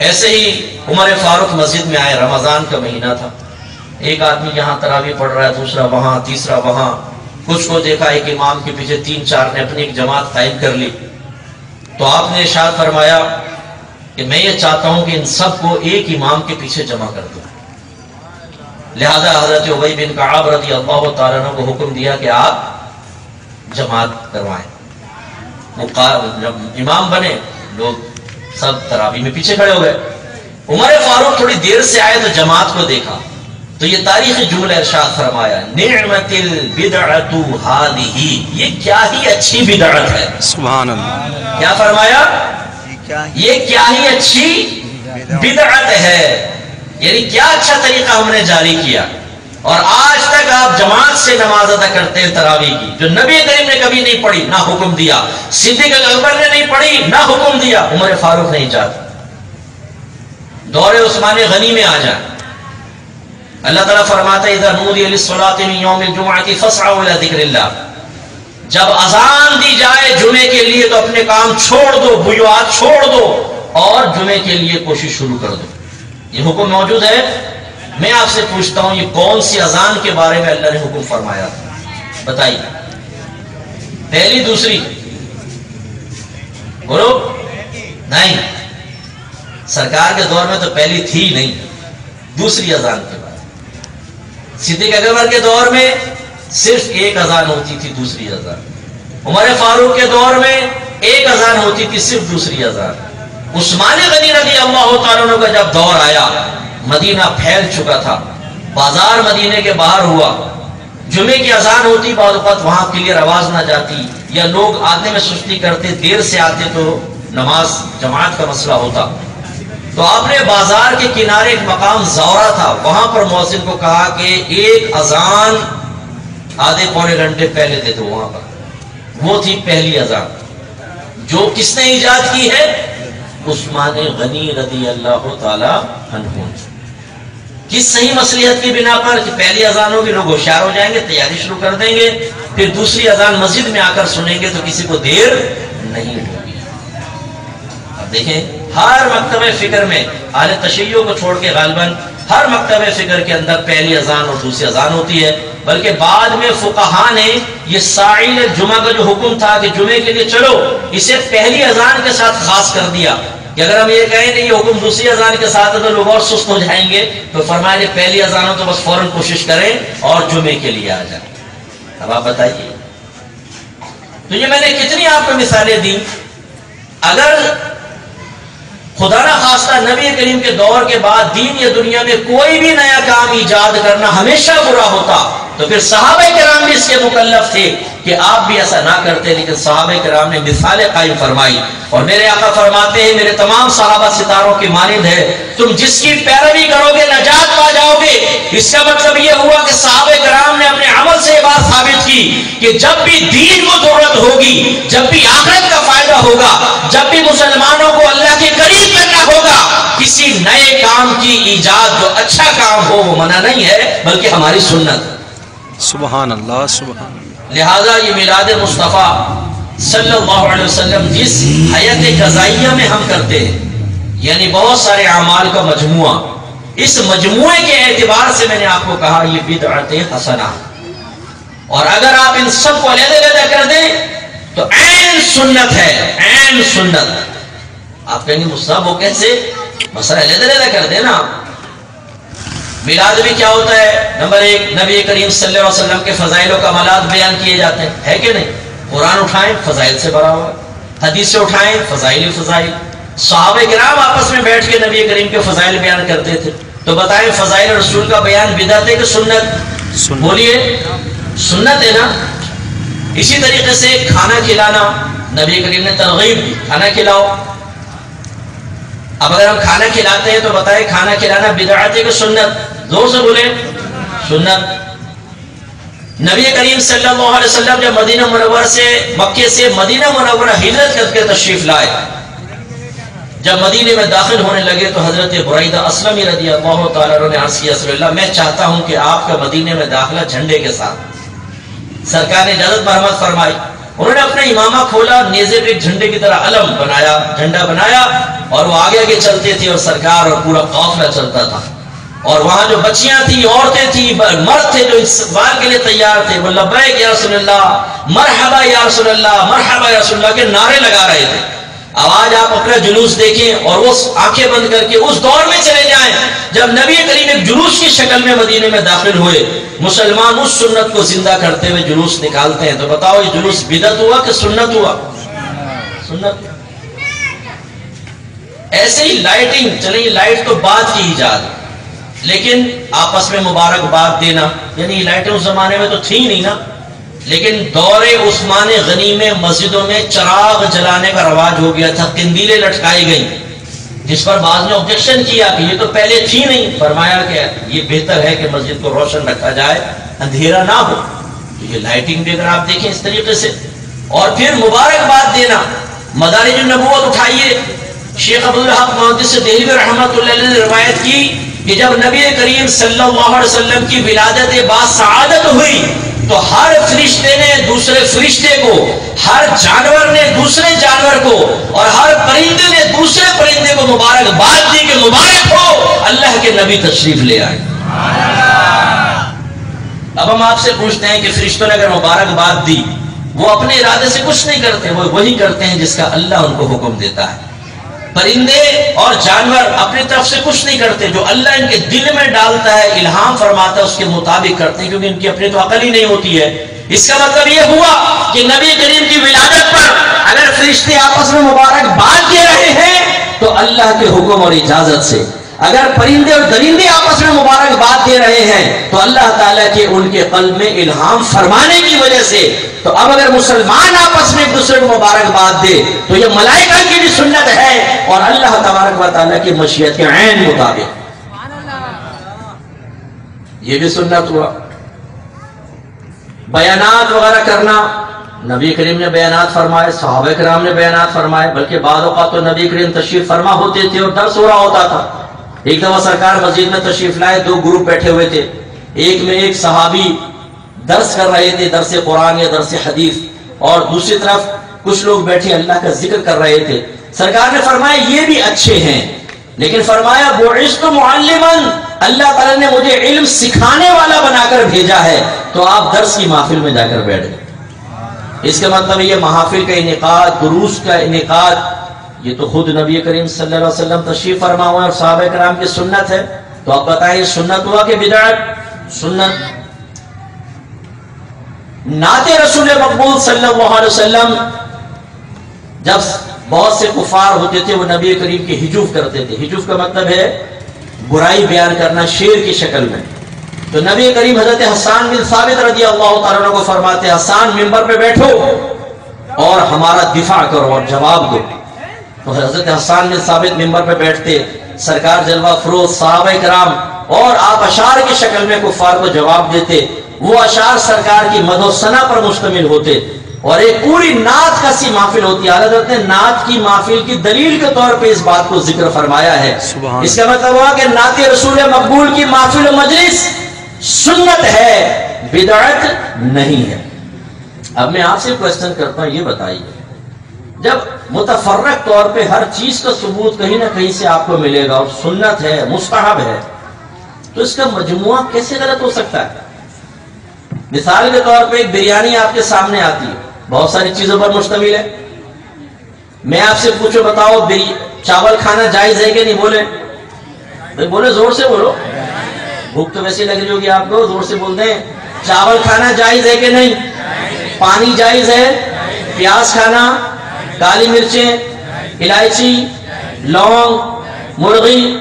ایسے ہی عمر فاروق مسجد میں آئے, رمضان کا مہینہ تھا. ایک آدمی یہاں تراویح پڑھ رہا ہے, دوسرا وہاں, تیسرا وہاں. کچھ کو دیکھا ایک امام کے پیچھے 3-4 نے اپنی ایک جماعت قائم کر لی. تو آپ نے ارشاد فرمایا کہ میں یہ چاہتا ہوں کہ ان سب کو ایک امام کے پیچھے جمع کر دوں. لہذا حضرت ابی بن کعب رضی اللہ تعالیٰ عنہ کو حکم دیا کہ آپ جماعت کروائیں. وہ جب امام بنے لوگ سب تراویح میں پیچھے کھڑے ہو گئے. عمر فاروق تھوڑی دیر سے آئے تو جماعت کو دیکھا تو یہ تاریخی جملہ ارشاد فرمایا نعمت البدعۃ ہذہ, یہ کیا ہی اچھی بدعت ہے. سبحان اللہ. کیا فرمایا؟ یہ کیا ہی اچھی بدعت ہے, یعنی کیا اچھا طریقہ ہم نے جاری کیا. اور آج تک آپ جماعت سے نماز ادا کرتے ہیں تراویح کی, جو نبی کریم نے کبھی نہیں پڑھی نہ حکم دیا, صدیق اکبر نے نہیں پڑھی نہ حکم دیا, عمر فاروق نہیں چاہتے. دور عثمان غنی میں آ جائیں. اللہ تعالیٰ فرماتا ہے اذا نودی للصلاۃ من یوم الجمعۃ فاسعوا الی ذکر اللہ. جب اذان دی جائے جمعے کے لیے تو اپنے کام چھوڑ دو، بیوات چھوڑ دو اور جمعے کے لیے کوشش شروع کر دو. یہ حکم موجود ہے. میں آپ سے پوچھتا ہوں یہ کون سی اذان کے بارے میں اللہ نے حکم فرمایا تھا؟ بتائیے. پہلی دوسری؟ بولو. نہیں، سرکار کے دور میں تو پہلی تھی نہیں. دوسری اذان کے بعد صدیق اکبر کے دور میں صرف ایک اذان ہوتی تھی، دوسری اذان. عمر فاروق کے دور میں ایک اذان ہوتی تھی، صرف دوسری اذان. عثمان غنی رضی اللہ تعالیٰ عنہ کا جب دور آیا، مدینہ پھیل چکا تھا، بازار مدینے کے باہر ہوا، جمعے کی اذان ہوتی، بعض اوقات وہاں کلیئر آواز نہ جاتی یا لوگ آنے میں سستی کرتے، دیر سے آتے تو نماز جماعت کا مسئلہ ہوتا. تو آپ نے بازار کے کنارے ایک مقام زورا تھا، وہاں پر مؤذن کو کہا کہ ایک اذان آدھے پونے گھنٹے پہلے دے دو. وہاں پر وہ تھی پہلی اذان، جو کس نے ایجاد کی ہے؟ عثمان غنی رضی اللہ تعالی عنہ. کس صحیح مصلحت کی بنا پر کہ پہلی اذان ہوگی، لوگ ہوشیار ہو جائیں گے، تیاری شروع کر دیں گے، پھر دوسری اذان مسجد میں آ کر سنیں گے تو کسی کو دیر نہیں ہوگی. اب دیکھیں ہر مکتب فکر میں اہل تشیع کو چھوڑ کے غالباً ہر مکتب فکر کے اندر پہلی اذان اور دوسری اذان ہوتی ہے. بلکہ بعد میں فقہا نے یہ ساعی جمعہ کا جو حکم تھا کہ جمعے کے لیے چلو، اسے پہلی اذان کے ساتھ خاص کر دیا کہ اگر ہم یہ کہیں کہ یہ حکم دوسری اذان کے ساتھ ہے تو لوگ اور سست ہو جائیں گے، تو فرمایا کہ پہلی اذان ہو تو بس فوراً کوشش کریں اور جمعے کے لیے آ جائیں. اب آپ بتائیے، تو یہ میں نے کتنی آپ کو مثالیں دی. اگر خدا نہ خواستہ نبی کریم کے دور کے بعد دین یا دنیا میں کوئی بھی نیا کام ایجاد کرنا ہمیشہ برا ہوتا تو پھر صحابہ کرام بھی اس کے مکلف تھے کہ آپ بھی ایسا نہ کرتے. لیکن صحابہ کرام نے مثالیں قائم فرمائی اور میرے آقا فرماتے ہیں میرے تمام صحابہ ستاروں کی مانند ہے، تم جس کی پیروی کرو گے نجات پا جاؤ گے. اس کا مطلب یہ ہوا کہ صحابہ کرام نے اپنے عمل سے یہ بات ثابت کی کہ جب بھی دین کو ضرورت ہوگی، جب بھی آخرت کا فائدہ ہوگا، جب بھی مسلمانوں کو اللہ کے قریب کرنا ہوگا، کسی نئے کام کی ایجاد جو اچھا کام ہو وہ منع نہیں ہے بلکہ ہماری سنت. سبحان اللہ سبحان اللہ. لہذا یہ میلاد مصطفیٰ صلی اللہ علیہ وسلم جس حیات قضائیہ میں ہم کرتے ہیں، یعنی بہت سارے اعمال کا مجموعہ، اس مجموعے کے اعتبار سے میں نے آپ کو کہا یہ بدعت حسنہ. اور اگر آپ ان سب کو علیحدہ کر دیں تو عین سنت ہے، عین سنت. آپ کہیں گے مصطفیٰ وہ کیسے؟ مسئلہ علیحدہ کر دیں نا. میلاد بھی کیا ہوتا ہے؟ نمبر ایک، نبی کریم صلی اللہ علیہ وسلم کے فضائل و کمالات بیان کیے جاتے ہیں، ہے کہ نہیں؟ قرآن اٹھائیں فضائل سے بھرا ہوا، حدیث سے اٹھائیں فضائل فضائل. صحابہ کرام آپس میں بیٹھ کے نبی کریم کے فضائل بیان کرتے تھے. تو بتائیں فضائل رسول کا بیان بدعت ہے کہ سنت؟ بولیے سنت ہے نا. اسی طریقے سے کھانا کھلانا، نبی کریم نے ترغیب دی کھانا کھلاؤ. اب اگر ہم کھانا کھلاتے ہیں تو بتائیں کھانا کھلانا بدعت ہے کہ سنت؟ زور سے بولیں سنت. نبی کریم صلی اللہ علیہ وسلم جب مدینہ منورہ سے مکے سے مدینہ منورہ ہجرت کر کے تشریف لائے، جب مدینے میں داخل ہونے لگے تو حضرت بریدہ اسلمی رضی اللہ تعالیٰ عنہ نے عرض کیا رسول اللہ میں چاہتا ہوں کہ آپ کا مدینے میں داخلہ جھنڈے کے ساتھ. سرکار نے اجازت مرحمت فرمائی. انہوں نے اپنا امامہ کھولا، نیزے پہ ایک جھنڈے کی طرح علم بنایا، جھنڈا بنایا اور وہ آگے آگے چلتے تھے اور سرکار اور پورا قافلہ چلتا تھا. اور وہاں جو بچیاں تھیں، عورتیں تھیں، مرد تھے جو استقبال کے لیے تیار تھے، وہ لبیک یا رسول اللہ، مرحبا یا رسول اللہ، مرحبا یا رسول اللہ کے نعرے لگا رہے تھے. اب آج آپ اپنا جلوس دیکھیں اور وہ آنکھیں بند کر کے اس دور میں چلے جائیں جب نبی کریم ایک جلوس کی شکل میں مدینے میں داخل ہوئے. مسلمان اس سنت کو زندہ کرتے ہوئے جلوس نکالتے ہیں. تو بتاؤ یہ جلوس بدعت ہوا کہ سنت ہوا؟ سنت. ایسے ہی لائٹنگ، چلیں لائٹ تو بعد کی ایجاد، لیکن آپس میں مبارکباد دینا، یعنی لائٹیں اس زمانے میں تو تھی نہیں نا، لیکن دور عثمان غنی میں مسجدوں میں چراغ جلانے کا رواج ہو گیا تھا، قندیلیں لٹکائی گئیں، جس پر بعض نے آبجیکشن کیا کہ یہ تو پہلے تھی نہیں. فرمایا کہ یہ بہتر ہے کہ مسجد کو روشن رکھا جائے، اندھیرا نہ ہو. تو یہ لائٹنگ بھی اگر آپ دیکھیں اس طریقے سے. اور پھر مبارکباد دینا، مدارج النبوت اٹھائیے، شیخ عبدالحق محدث دہلوی رحمۃ اللہ علیہ نے روایت کی کہ جب نبی کریم صلی اللہ علیہ وسلم کی ولادت باسعادت ہوئی تو ہر فرشتے نے دوسرے فرشتے کو، ہر جانور نے دوسرے جانور کو، اور ہر پرندے نے دوسرے پرندے کو مبارکباد دی کہ مبارک ہو، اللہ کے نبی تشریف لے آئے۔ اب ہم آپ سے پوچھتے ہیں کہ فرشتوں نے اگر مبارکباد دی، وہ اپنے ارادے سے کچھ نہیں کرتے، وہ وہی کرتے ہیں جس کا اللہ ان کو حکم دیتا ہے۔ پرندے اور جانور اپنی طرف سے کچھ نہیں کرتے، جو اللہ ان کے دل میں ڈالتا ہے، الہام فرماتا ہے، اس کے مطابق کرتے ہیں، کیونکہ ان کی اپنی تو عقل ہی نہیں ہوتی ہے۔ اس کا مطلب یہ ہوا کہ نبی کریم کی ولادت پر اگر فرشتے آپس میں مبارکباد دے رہے ہیں تو اللہ کے حکم اور اجازت سے، اگر پرندے اور درندے آپس میں مبارکباد دے رہے ہیں تو اللہ تعالیٰ کے ان کے قلب میں الہام فرمانے کی وجہ سے۔ تو اب اگر مسلمان آپس میں ایک دوسرے کو مبارکباد دے تو یہ ملائکہ کی بھی سنت ہے اور اللہ تبارک و تعالیٰ کی مشیت کے عین مطابق یہ بھی سنت ہوا۔ بیانات وغیرہ کرنا، نبی کریم نے بیانات فرمائے، صحابہ کرام نے بیانات فرمائے، بلکہ بعض اوقات تو نبی کریم تشریف فرما ہوتے تھے اور درس ہو رہا ہوتا تھا۔ ایک دفعہ سرکار مسجد میں تشریف لائے، دو گروپ بیٹھے ہوئے تھے، ایک میں ایک صحابی درس کر رہے تھے، درس قرآن یا درس حدیث، اور دوسری طرف کچھ لوگ بیٹھے اللہ کا ذکر کر رہے تھے۔ سرکار نے فرمایا یہ بھی اچھے ہیں، لیکن فرمایا بعثت معلما، اللہ تعالیٰ نے مجھے علم سکھانے والا بنا کر بھیجا ہے، تو آپ درس کی محفل میں جا کر بیٹھ گئے۔ اس کا مطلب یہ محافل کا انعقاد، دروس کا انعقاد، یہ تو خود نبی کریم صلی اللہ علیہ وسلم تشریف فرما ہوئے اور صحابہ کرام کی سنت ہے، تو آپ بتائیں سنت ہوا کہ بدعت؟ سنت۔ نعت رسول مقبول صلی اللہ علیہ وسلم، جب بہت سے کفار ہوتے تھے وہ نبی کریم کی ہجوف کرتے تھے، ہجوف کا مطلب ہے برائی بیان کرنا شعر کی شکل میں، تو نبی کریم حضرت حسان بن ثابت رضی اللہ تعالیٰ عنہ کو فرماتے حسان ممبر پہ بیٹھو اور ہمارا دفاع کرو اور جواب دو۔ تو حضرت حسان بن ثابت ممبر پہ بیٹھتے، سرکار جلوہ فروز صحابہ کرام اور آپ اشعار کی شکل میں کفار کو جواب دیتے، وہ اشعار سرکار کی مدح و ثنا پر مشتمل ہوتے اور ایک پوری نعت کا سی محفل ہوتی ہے۔ حضرت نے نعت کی محفل کی دلیل کے طور پہ اس بات کو ذکر فرمایا ہے۔ اس کا مطلب ہوا کہ نعت رسول مقبول کی محفل و مجلس سنت ہے، بدعت نہیں ہے۔ اب میں آپ سے کوشچن کرتا ہوں، یہ بتائیے جب متفرق طور پہ ہر چیز کا ثبوت کہیں نہ کہیں سے آپ کو ملے گا اور سنت ہے، مستحب ہے، تو اس کا مجموعہ کیسے غلط ہو سکتا ہے؟ مثال کے طور پہ ایک بریانی آپ کے سامنے آتی ہے، بہت ساری چیزوں پر مشتمل ہے، میں آپ سے پوچھو بتاؤ چاول کھانا جائز ہے کہ نہیں؟ بولے بھائی، بولے زور سے بولو، بھوک تو ویسے لگ رہی ہوگی آپ کو، زور سے بول دیں۔ چاول کھانا جائز ہے کہ نہیں؟ پانی جائز ہے؟ پیاز کھانا، کالی مرچیں، الائچی، لونگ، مرغی،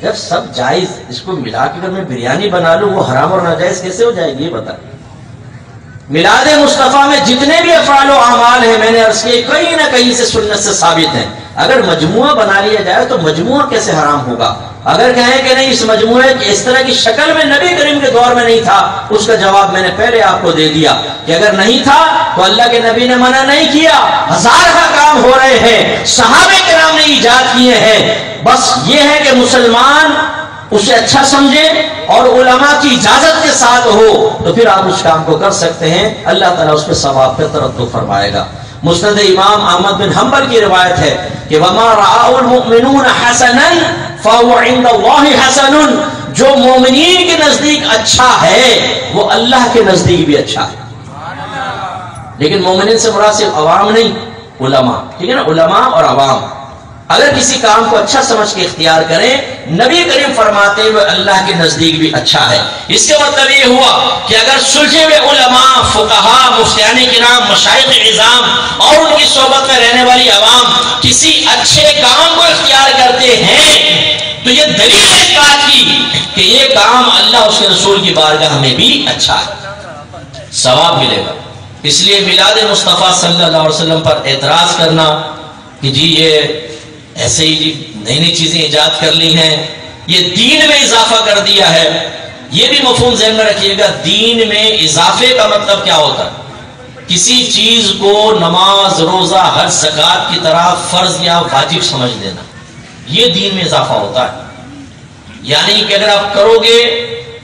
جب سب جائز، اس کو ملا کے اگر میں بریانی بنا لوں وہ حرام اور ناجائز کیسے ہو جائے گی؟ یہ بتا۔ میلاد مصطفیٰ میں جتنے بھی افعال و اعمال ہیں میں نے عرض کیا کہیں نہ کہیں سے سنت سے ثابت ہیں، اگر مجموعہ بنا لیا جائے تو مجموعہ کیسے حرام ہوگا؟ اگر کہیں کہ نہیں اس مجموعے کی اس طرح کی شکل میں نبی کریم کے دور میں نہیں تھا، اس کا جواب میں نے پہلے آپ کو دے دیا کہ اگر نہیں تھا تو اللہ کے نبی نے منع نہیں کیا، ہزارہ کام ہو رہے ہیں، صحابہ کرام نے ایجاد کیے ہیں، بس یہ ہے کہ مسلمان اسے اچھا سمجھے اور علماء کی اجازت کے ساتھ ہو تو پھر آپ اس کام کو کر سکتے ہیں، اللہ تعالیٰ اس پہ ثواب پہ ترتب فرمائے گا۔ مسند امام احمد بن حنبل کی روایت ہے کہ وَمَا رَآهُ الْمُؤْمِنُونَ حَسَنًا فَهُوَ عِنْدَ اللَّهِ حَسَنٌ، جو مومنین کے نزدیک اچھا ہے وہ اللہ کے نزدیک بھی اچھا ہے۔ لیکن مومنین سے مراد صرف عوام نہیں، علماء، ٹھیک ہے نا، علماء اور عوام اگر کسی کام کو اچھا سمجھ کے اختیار کریں، نبی کریم فرماتے ہوئے اللہ کے نزدیک بھی اچھا ہے۔ اس کا مطلب یہ ہوا کہ اگر سلجھے ہوئے علماء، فقہاء، مفتیان کرام، مشائخ عظام اور ان کی صحبت میں رہنے والی عوام کسی اچھے کام کو اختیار کرتے ہیں تو یہ دلیل ہے اس بات کی کہ یہ کام اللہ اس کے رسول کی بارگاہ میں بھی اچھا ہے، ثواب ملے گا۔ اس لیے میلاد مصطفیٰ صلی اللہ علیہ وسلم پر اعتراض کرنا کہ جی یہ ایسے ہی نئی نئی چیزیں ایجاد کر لی ہیں، یہ دین میں اضافہ کر دیا ہے، یہ بھی مفہوم ذہن میں رکھیے گا۔ دین میں اضافے کا مطلب کیا ہوتا ہے؟ کسی چیز کو نماز روزہ حج زکات کی طرح فرض یا واجب سمجھ لینا، یہ دین میں اضافہ ہوتا ہے۔ یعنی کہ اگر آپ کرو گے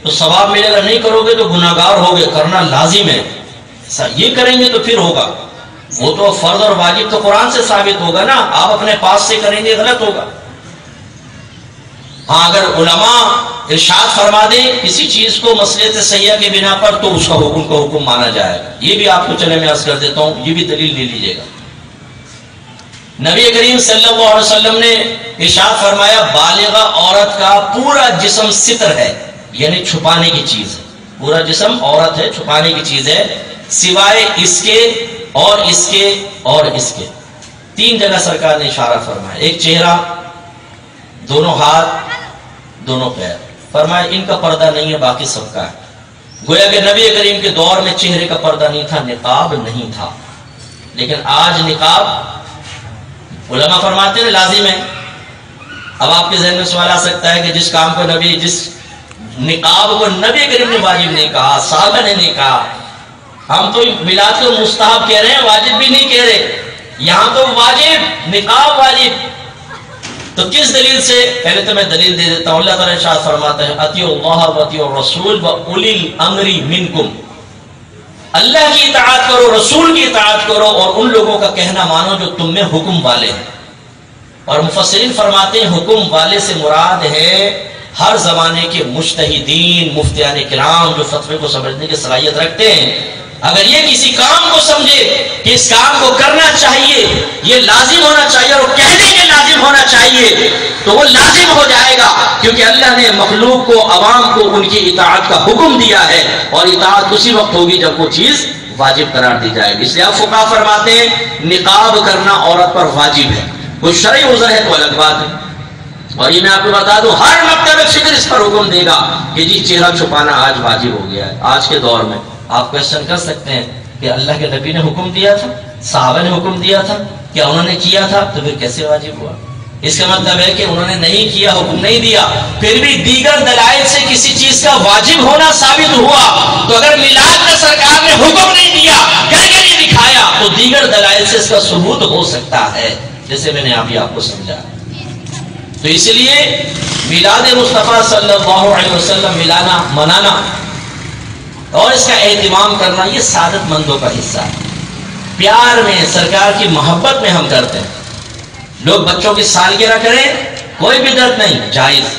تو ثواب ملے گا، نہیں کرو گے تو گناہگار ہوگے، کرنا لازم ہے، ایسا یہ کریں گے تو پھر ہوگا۔ وہ تو فرض اور واجب تو قرآن سے ثابت ہوگا نا، آپ اپنے پاس سے کریں گے غلط ہوگا۔ ہاں اگر علماء ارشاد فرما دیں کسی چیز کو مصلحت صحیحہ کے بنا پر تو اس کا حکم مانا جائے گا۔ یہ بھی آپ کو چلے میں عرض کر دیتا ہوں، یہ بھی دلیل لے لیجئے گا۔ نبی کریم صلی اللہ علیہ وسلم نے ارشاد فرمایا بالغہ عورت کا پورا جسم ستر ہے، یعنی چھپانے کی چیز ہے، پورا جسم عورت ہے، چھپانے کی چیز ہے، سوائے اس کے اور اس کے اور اس کے۔ تین جگہ سرکار نے اشارہ فرمایا، ایک چہرہ، دونوں ہاتھ، دونوں پیر، فرمایا ان کا پردہ نہیں ہے، باقی سب کا ہے۔ گویا کہ نبی کریم کے دور میں چہرے کا پردہ نہیں تھا، نقاب نہیں تھا، لیکن آج نقاب علماء فرماتے ہیں لازم ہے۔ اب آپ کے ذہن میں سوال آ سکتا ہے کہ جس کام کو جس نقاب کو نبی کریم نے واجب نہیں کہا، صحابہ نے نہیں کہا، ہم تو میلاد کو مستحب کہہ رہے ہیں، واجب بھی نہیں کہہ رہے، یہاں تو واجب، نقاب واجب۔ تو کس دلیل سے؟ پہلے تو میں دلیل دے دیتا ہوں۔ اللہ تعالیٰ ارشاد فرماتا ہے اطیعوا اللہ واطیعوا الرسول واولی الامر منکم، اللہ کی اطاعت کرو، رسول کی اطاعت کرو، اور ان لوگوں کا کہنا مانو جو تم میں حکم والے ہیں۔ اور مفسرین فرماتے ہیں حکم والے سے مراد ہے ہر زمانے کے مجتہدین، مفتیان کرام جو فتوے کو سمجھنے کی صلاحیت رکھتے ہیں۔ اگر یہ کسی کام کو سمجھے کہ اس کام کو کرنا چاہیے، یہ لازم ہونا چاہیے اور کہنے کے لازم ہونا چاہیے، تو وہ لازم ہو جائے گا، کیونکہ اللہ نے مخلوق کو، عوام کو ان کی اطاعت کا حکم دیا ہے، اور اطاعت اسی وقت ہوگی جب وہ چیز واجب قرار دی جائے گی۔ اس لیے اب فقہا فرماتے ہیں نقاب کرنا عورت پر واجب ہے، کوئی شرعی عذر ہے تو الگ بات ہے۔ اور یہ میں آپ کو بتا دوں ہر مکتب فکر اس پر حکم دے گا کہ جی چہرہ چھپانا آج واجب ہو گیا ہے۔ آج کے دور میں آپ کوشچن کر سکتے ہیں کہ اللہ کے نبی نے حکم دیا تھا، صحابہ نے حکم دیا تھا، کیا انہوں نے کیا تھا؟ تو پھر کیسے واجب ہوا؟ اس کا مطلب ہے کہ انہوں نے نہیں کیا، حکم نہیں دیا، پھر بھی دیگر دلائل سے کسی چیز کا واجب ہونا ثابت ہوا۔ تو اگر میلاد میں سرکار نے حکم نہیں دیا، کر کے نہیں دکھایا، تو دیگر دلائل سے اس کا ثبوت ہو سکتا ہے، جیسے میں نے ابھی آپ کو سمجھا۔ تو اس لیے میلاد مصطفیٰ صلی اللہ علیہ وسلم ملانا، منانا اور اس کا اہتمام کرنا یہ سعادت مندوں کا حصہ ہے۔ پیار میں، سرکار کی محبت میں ہم کرتے ہیں۔ لوگ بچوں کی سالگرہ کریں، کوئی بدعت نہیں، جائز۔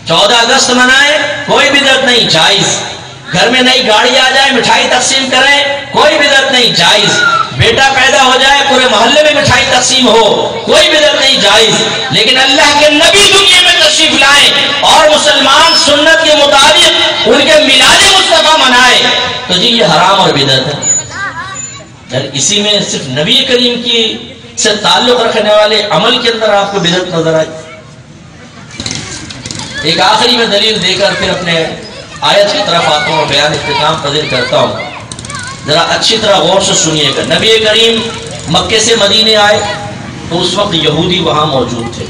14 اگست منائیں، کوئی بدعت نہیں، جائز۔ گھر میں نئی گاڑی آ جائے، مٹھائی تقسیم کریں، کوئی بدعت نہیں، جائز۔ بیٹا پیدا ہو جائے، پورے محلے میں مٹھائی تقسیم ہو، کوئی بدعت نہیں، جائز۔ لیکن اللہ کے نبی دنیا میں تشریف لائیں اور مسلمان سنت کے مطابق ان کے میلاد مصطفیٰ منائے، تو جی یہ حرام اور بدعت ہے۔ اسی میں صرف نبی کریم کی سے تعلق رکھنے والے عمل کے اندر آپ کو بدعت نظر آئی۔ ایک آخری میں دلیل دے کر پھر اپنے آیت کی طرف آتا ہوں اور بیان اختتام پذیر کرتا ہوں۔ ذرا اچھی طرح غور سے سنیے گا۔ نبی کریم مکے سے مدینے آئے تو اس وقت یہودی وہاں موجود تھے،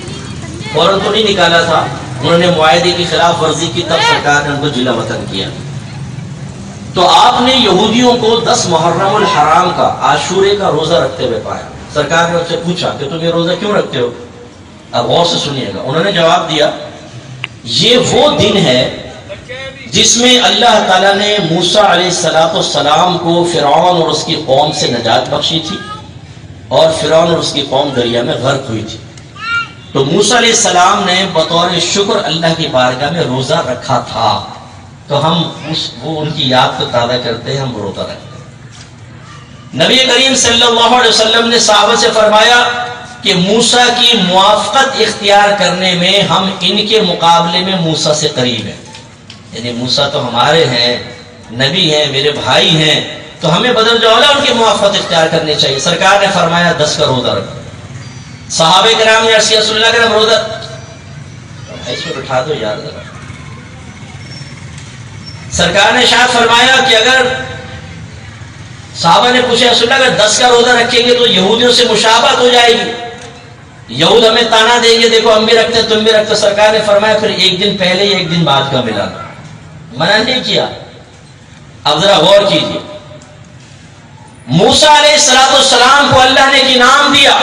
فوراً تو نہیں نکالا تھا، انہوں نے معاہدے کی خلاف ورزی کی، تب سرکار نے ان کو جلا وطن کیا۔ تو آپ نے یہودیوں کو 10 محرم الحرام کا، عاشورے کا روزہ رکھتے ہوئے پایا۔ سرکار نے ان سے پوچھا کہ تم یہ روزہ کیوں رکھتے ہو؟ اب غور سے سنیے گا۔ انہوں نے جواب دیا یہ وہ دن ہے جس میں اللہ تعالیٰ نے موسیٰ علیہ السلام کو فرعون اور اس کی قوم سے نجات بخشی تھی، اور فرعون اور اس کی قوم دریا میں غرق ہوئی تھی۔ تو موسیٰ علیہ السلام نے بطور شکر اللہ کی بارگاہ میں روزہ رکھا تھا، تو ہم وہ ان کی یاد کو تازہ کرتے ہیں، ہم روزہ رکھتے ہیں۔ نبی کریم صلی اللہ علیہ وسلم نے صحابہ سے فرمایا کہ موسیٰ کی موافقت اختیار کرنے میں ہم ان کے مقابلے میں موسیٰ سے قریب ہیں، یعنی موسیٰ تو ہمارے ہیں، نبی ہیں، میرے بھائی ہیں، تو ہمیں بدل جو ہے ان کی موافقت اختیار کرنی چاہیے۔ سرکار نے فرمایا 10 کا روزہ رکھو۔ صحابہ کرام نے عرض کیا رسول اللہ کا روزہ اس میں بٹھا دو یار ذرا۔ سرکار نے ارشاد فرمایا کہ اگر صحابہ نے پوچھا رسول اللہ اگر 10 کا روزہ رکھیں گے تو یہودیوں سے مشابہت ہو جائے گی، یہود ہمیں تانا دیں گے دیکھو ہم بھی رکھتے ہیں تم بھی رکھتے۔ سرکار نے فرمایا پھر ایک دن پہلے یا ایک دن بعد کا ملانا، منع نہیں کیا۔ اب ذرا غور کیجیے، موسیٰ علیہ السلام کو اللہ نے انعام دیا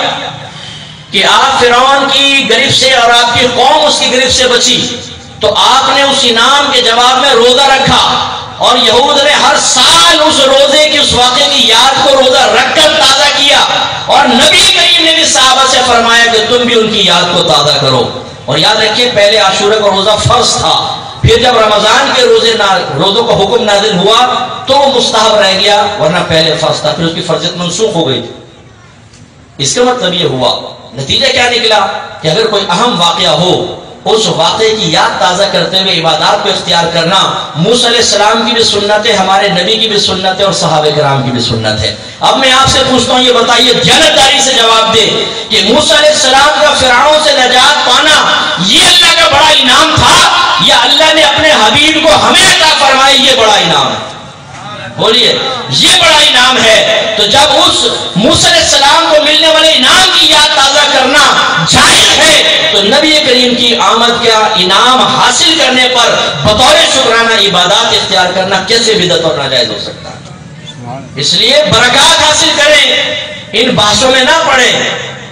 کہ آپ فرعون کی گرفت سے اور آپ کی قوم اس کی گرفت سے بچی، تو آپ نے اس انعام کے جواب میں روزہ رکھا، اور یہود نے ہر سال اس روزے کی اس واقعے کی یاد کو روزہ رکھ کر تازہ کیا، اور نبی کریم نے بھی صحابہ سے فرمایا کہ تم بھی ان کی یاد کو تازہ کرو۔ اور یاد رکھیے پہلے عاشورہ کا روزہ فرض تھا، پھر جب رمضان کے روزوں کا حکم نازل ہوا تو وہ مستحب رہ گیا، ورنہ پہلے فرض تھا، پھر اس کی فرضیت منسوخ ہو گئی تھی۔ اس کا مطلب یہ ہوا، نتیجہ کیا نکلا کہ اگر کوئی اہم واقعہ ہو، اس واقعے کی یاد تازہ کرتے ہوئے عبادات کو اختیار کرنا موسیٰ علیہ السلام کی بھی سنت ہے، ہمارے نبی کی بھی سنت ہے، اور صحابہ کرام کی بھی سنت ہے۔ اب میں آپ سے پوچھتا ہوں، یہ بتائیے جانبداری سے جواب دے کہ موسیٰ علیہ السلام کا فرعون سے نجات پانا یہ اللہ کا بڑا انعام تھا، یا اللہ نے اپنے حبیب کو ہمیں عطا فرمایا یہ بڑا انعام ہے؟ بولیے، یہ بڑا انعام ہے۔ تو جب اس موسیٰ علیہ السلام کو ملنے والے انعام کی یاد تازہ کرنا جائز ہے، تو نبی کریم کی آمد کا انعام حاصل کرنے پر بطور شکرانہ عبادات اختیار کرنا کیسے بدعت اور ناجائز ہو سکتا ہے؟ اس لیے برکات حاصل کریں، ان بحثوں میں نہ پڑیں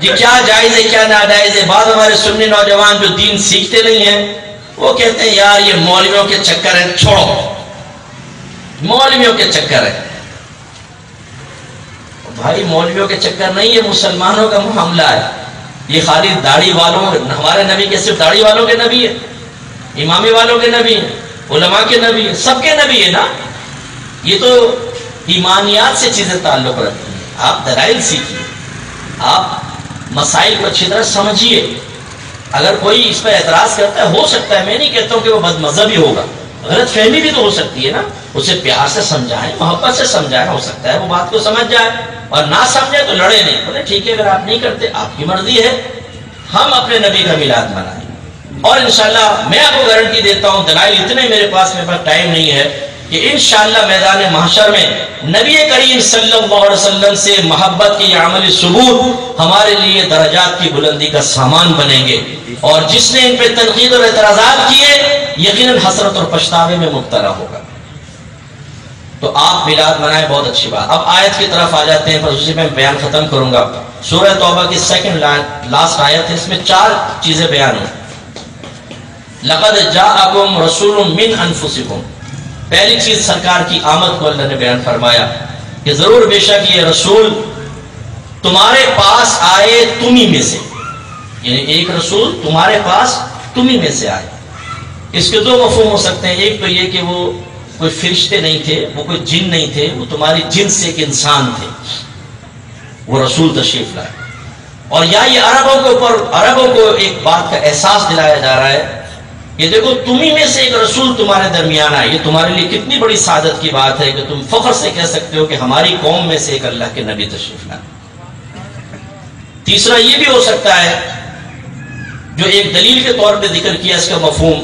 کہ کیا جائز ہے کیا ناجائز ہے۔ بعض ہمارے سنی نوجوان جو دین سیکھتے نہیں ہیں وہ کہتے ہیں یار یہ مولویوں کے چکر ہیں، چھوڑو، مولویوں کے چکر ہے۔ بھائی مولویوں کے چکر نہیں، یہ مسلمانوں کا معاملہ ہے۔ یہ خالی داڑھی والوں، ہمارے نبی کے صرف داڑھی والوں کے نبی ہے، امامی والوں کے نبی ہیں، علماء کے نبی ہیں، سب کے نبی ہے نا۔ یہ تو ایمانیات سے چیزیں تعلق رکھتی ہیں۔ آپ دلائل سیکھیے، آپ مسائل کو اچھی طرح سمجھیے۔ اگر کوئی اس پر اعتراض کرتا ہے، ہو سکتا ہے، میں نہیں کہتا ہوں کہ وہ بد مذہبی ہوگا، غلط فہمی بھی تو ہو سکتی ہے نا، اسے پیار سے سمجھائیں، محبت سے سمجھائیں، ہو سکتا ہے وہ بات کو سمجھ جائے، اور نہ سمجھے تو لڑے نہیں، بولے ٹھیک ہے اگر آپ نہیں کرتے آپ کی مرضی ہے، ہم اپنے نبی کا میلاد منائیں۔ اور انشاءاللہ میں آپ کو گارنٹی دیتا ہوں، دلائل اتنے میرے پاس ٹائم نہیں ہے کہ انشاءاللہ میدان محشر میں نبی کریم صلی اللہ علیہ وسلم سے محبت کے یہ عملی ثبوت ہمارے لیے درجات کی بلندی کا سامان بنیں گے، اور جس نے ان پہ تنقید اور اعتراضات کیے یقیناً حسرت اور پچھتاوے میں مبتلا ہوگا۔ تو آپ میلاد منائیں، بہت اچھی بات۔ اب آیت کی طرف آ جاتے ہیں، پر اسی میں بیان ختم کروں گا۔ سورہ توبہ کی سیکنڈ لاسٹ آیت ہے، اس میں 4 چیزیں بیان ہیں۔ لقد جاءکم رسول من انفسکم، پہلی چیز سرکار کی آمد کو اللہ نے بیان فرمایا کہ ضرور بے شک یہ رسول تمہارے پاس آئے تمہیں میں سے، یعنی ایک رسول تمہارے پاس تمہیں میں سے آئے۔ اس کے 2 مفہوم ہو سکتے ہیں، ایک تو یہ کہ وہ کوئی فرشتے نہیں تھے، وہ کوئی جن نہیں تھے، وہ تمہاری جن سے ایک انسان تھے، وہ رسول تشریف لائے، اور یا یہ عربوں کو ایک بات کا احساس دلایا جا رہا ہے کہ دیکھو تمہیں میں سے ایک رسول تمہارے درمیان آئے۔ یہ تمہارے لیے کتنی بڑی سعادت کی بات ہے کہ تم فخر سے کہہ سکتے ہو کہ ہماری قوم میں سے ایک اللہ کے نبی تشریف لائے۔ تیسرا یہ بھی ہو سکتا ہے جو ایک دلیل کے طور پہ ذکر کیا اس کا مفہوم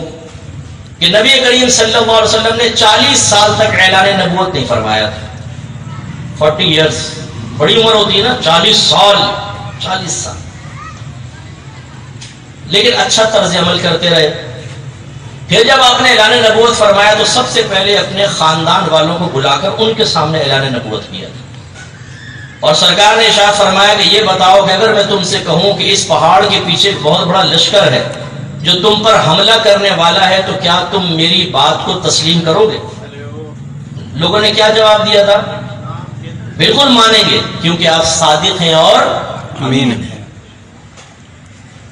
کہ نبی کریم صلی اللہ علیہ وسلم نے 40 سال تک اعلان نبوت نہیں فرمایا تھا۔ 40 ایئرز بڑی عمر ہوتی ہے نا، 40 سال لیکن اچھا طرز عمل کرتے رہے۔ پھر جب آپ نے اعلان نبوت فرمایا تو سب سے پہلے اپنے خاندان والوں کو بلا کر ان کے سامنے اعلان نبوت کیا تھا، اور سرکار نے ارشاد فرمایا کہ یہ بتاؤ کہ اگر میں تم سے کہوں کہ اس پہاڑ کے پیچھے ایک بہت بڑا لشکر ہے جو تم پر حملہ کرنے والا ہے، تو کیا تم میری بات کو تسلیم کرو گے؟ لوگوں نے کیا جواب دیا تھا؟ بالکل مانیں گے، کیونکہ آپ صادق ہیں اور امین ہیں۔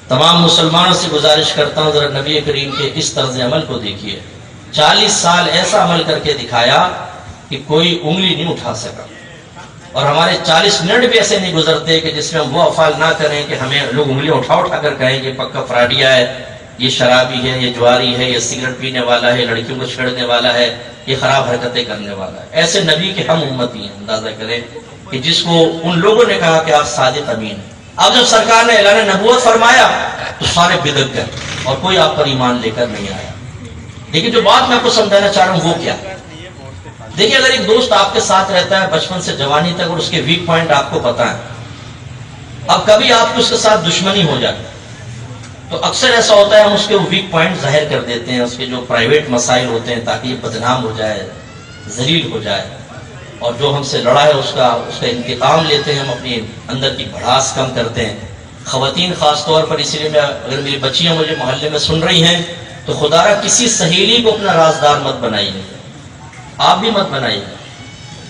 تمام مسلمانوں سے گزارش کرتا ہوں ذرا نبی کریم کے اس طرز عمل کو دیکھیے۔ 40 سال ایسا عمل کر کے دکھایا کہ کوئی انگلی نہیں اٹھا سکا، اور ہمارے 40 منٹ بھی ایسے نہیں گزرتے کہ جس میں ہم وہ افعال نہ کریں کہ ہمیں لوگ انگلی اٹھا کر کہیں کہ پکا فراڈیا ہے، یہ شرابی ہے، یہ جواری ہے، یہ سگریٹ پینے والا ہے، لڑکیوں کو چھیڑنے والا ہے، یہ خراب حرکتیں کرنے والا ہے۔ ایسے نبی کے ہم امتی ہیں، اندازہ کریں کہ جس کو ان لوگوں نے کہا کہ آپ صادق امین ہیں۔ اب جب سرکار نے اعلان نبوت فرمایا تو سارے بدعت گئے اور کوئی آپ پر ایمان لے کر نہیں آیا۔ لیکن جو بات میں آپ کو سمجھانا چاہ رہا ہوں وہ کیا؟ دیکھیے، اگر ایک دوست آپ کے ساتھ رہتا ہے بچپن سے جوانی تک اور اس کے ویک پوائنٹ آپ کو پتا ہے، اب کبھی آپ کو اس کے ساتھ دشمنی ہو جائے تو اکثر ایسا ہوتا ہے ہم اس کے ویک پوائنٹ ظاہر کر دیتے ہیں، اس کے جو پرائیویٹ مسائل ہوتے ہیں، تاکہ یہ بدنام ہو جائے، ذلیل ہو جائے، اور جو ہم سے لڑا ہے اس کا انتقام لیتے ہیں، ہم اپنی اندر کی بھڑاس کم کرتے ہیں۔ خواتین خاص طور پر، اسی لیے میں اگر میری بچیاں مجھے محلے میں سن رہی ہیں تو خدا را کسی سہیلی کو اپنا رازدار مت بنائیے، آپ بھی مت بنائیے،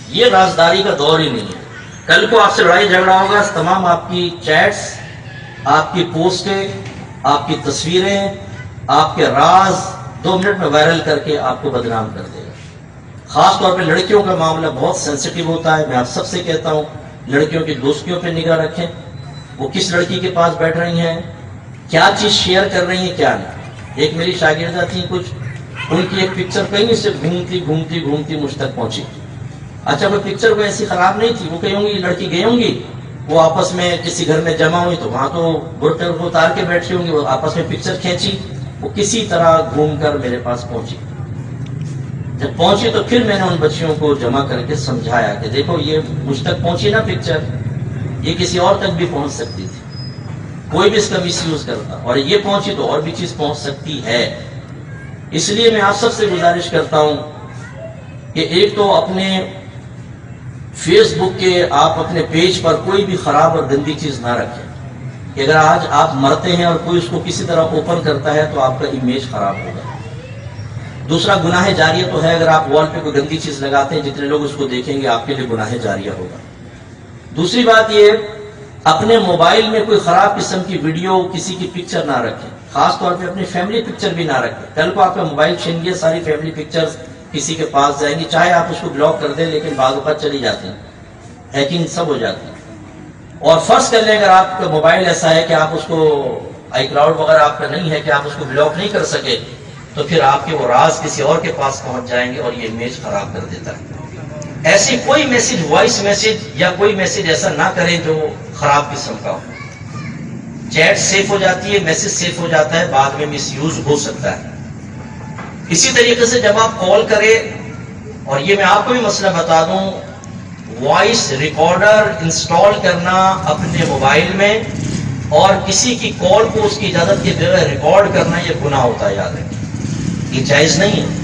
یہ رازداری کا دور ہی نہیں ہے۔ کل کو آپ سے لڑائی جھگڑا ہوگا، تمام آپ کی چیٹس، آپ کی پوسٹیں، آپ کی تصویریں، آپ کے راز 2 منٹ میں وائرل کر کے آپ کو بدنام کر دے گا۔ خاص طور پہ لڑکیوں کا معاملہ بہت سینسٹیو ہوتا ہے۔ میں آپ سب سے کہتا ہوں لڑکیوں کی دوستیوں پہ نگاہ رکھیں، وہ کس لڑکی کے پاس بیٹھ رہی ہیں، کیا چیز شیئر کر رہی ہیں کیا نہیں۔ ایک میری شاگردہ تھیں، کچھ ان کی ایک پکچر کہیں سے گھومتی مجھ تک پہنچی۔ اچھا کوئی پکچر کوئی ایسی خراب نہیں تھی، وہ کہیں گی لڑکی گئی ہوں گی، وہ آپس میں کسی گھر میں جمع ہوئی تو وہاں تو برقع کو اتار کے بیٹھی ہوں گی، وہ آپس میں پکچر کھینچی، وہ کسی طرح گھوم کر میرے پاس پہنچی۔ جب پہنچی تو پھر میں نے ان بچیوں کو جمع کر کے سمجھایا کہ دیکھو یہ مجھ تک پہنچی نا پکچر، یہ کسی اور تک بھی پہنچ سکتی تھی، کوئی بھی اس کا مس یوز کرتا، اور یہ پہنچی تو اور بھی چیز پہنچ سکتی ہے۔ اس لیے میں آپ سب سے گزارش کرتا ہوں کہ ایک تو اپنے فیس بک کے آپ اپنے پیج پر کوئی بھی خراب اور گندی چیز نہ رکھیں کہ اگر آج آپ مرتے ہیں اور کوئی اس کو کسی طرح اوپن کرتا ہے تو آپ کا امیج خراب ہوگا۔ دوسرا گناہ جاریہ تو ہے، اگر آپ وال پہ کوئی گندی چیز لگاتے ہیں جتنے لوگ اس کو دیکھیں گے آپ کے لیے گناہ جاریہ ہوگا۔ دوسری بات یہ، اپنے موبائل میں کوئی خراب قسم کی ویڈیو، کسی کی پکچر نہ رکھیں، خاص طور پہ اپنی فیملی پکچر بھی نہ رکھیں۔ کل کو آپ کا موبائل چھین گیا، ساری فیملی پکچرز کسی کے پاس جائیں گی، چاہے آپ اس کو بلاک کر دیں لیکن بعض اوقات چلی جاتی ہیں، ہیکنگ سب ہو جاتی ہے۔ اور فرض کر لیں اگر آپ کا موبائل ایسا ہے کہ آپ اس کو آئی کلاؤڈ وغیرہ آپ کا نہیں ہے کہ آپ اس کو بلاک نہیں کر سکے، تو پھر آپ کے وہ راز کسی اور کے پاس پہنچ جائیں گے اور یہ امیج خراب کر دیتا ہے۔ ایسی کوئی میسج، وائس میسج یا کوئی میسج ایسا نہ کریں جو خراب قسم کا ہو۔ چیٹ سیف ہو جاتی ہے، میسج سیف ہو جاتا ہے، بعد میں مس یوز ہو سکتا ہے۔ اسی طریقے سے جب آپ کال کریں، اور یہ میں آپ کو بھی مسئلہ بتا دوں، وائس ریکارڈر انسٹال کرنا اپنے موبائل میں اور کسی کی کال کو اس کی اجازت کے بغیر ریکارڈ کرنا یہ گناہ ہوتا ہے، یاد رکھیں یہ جائز نہیں ہے،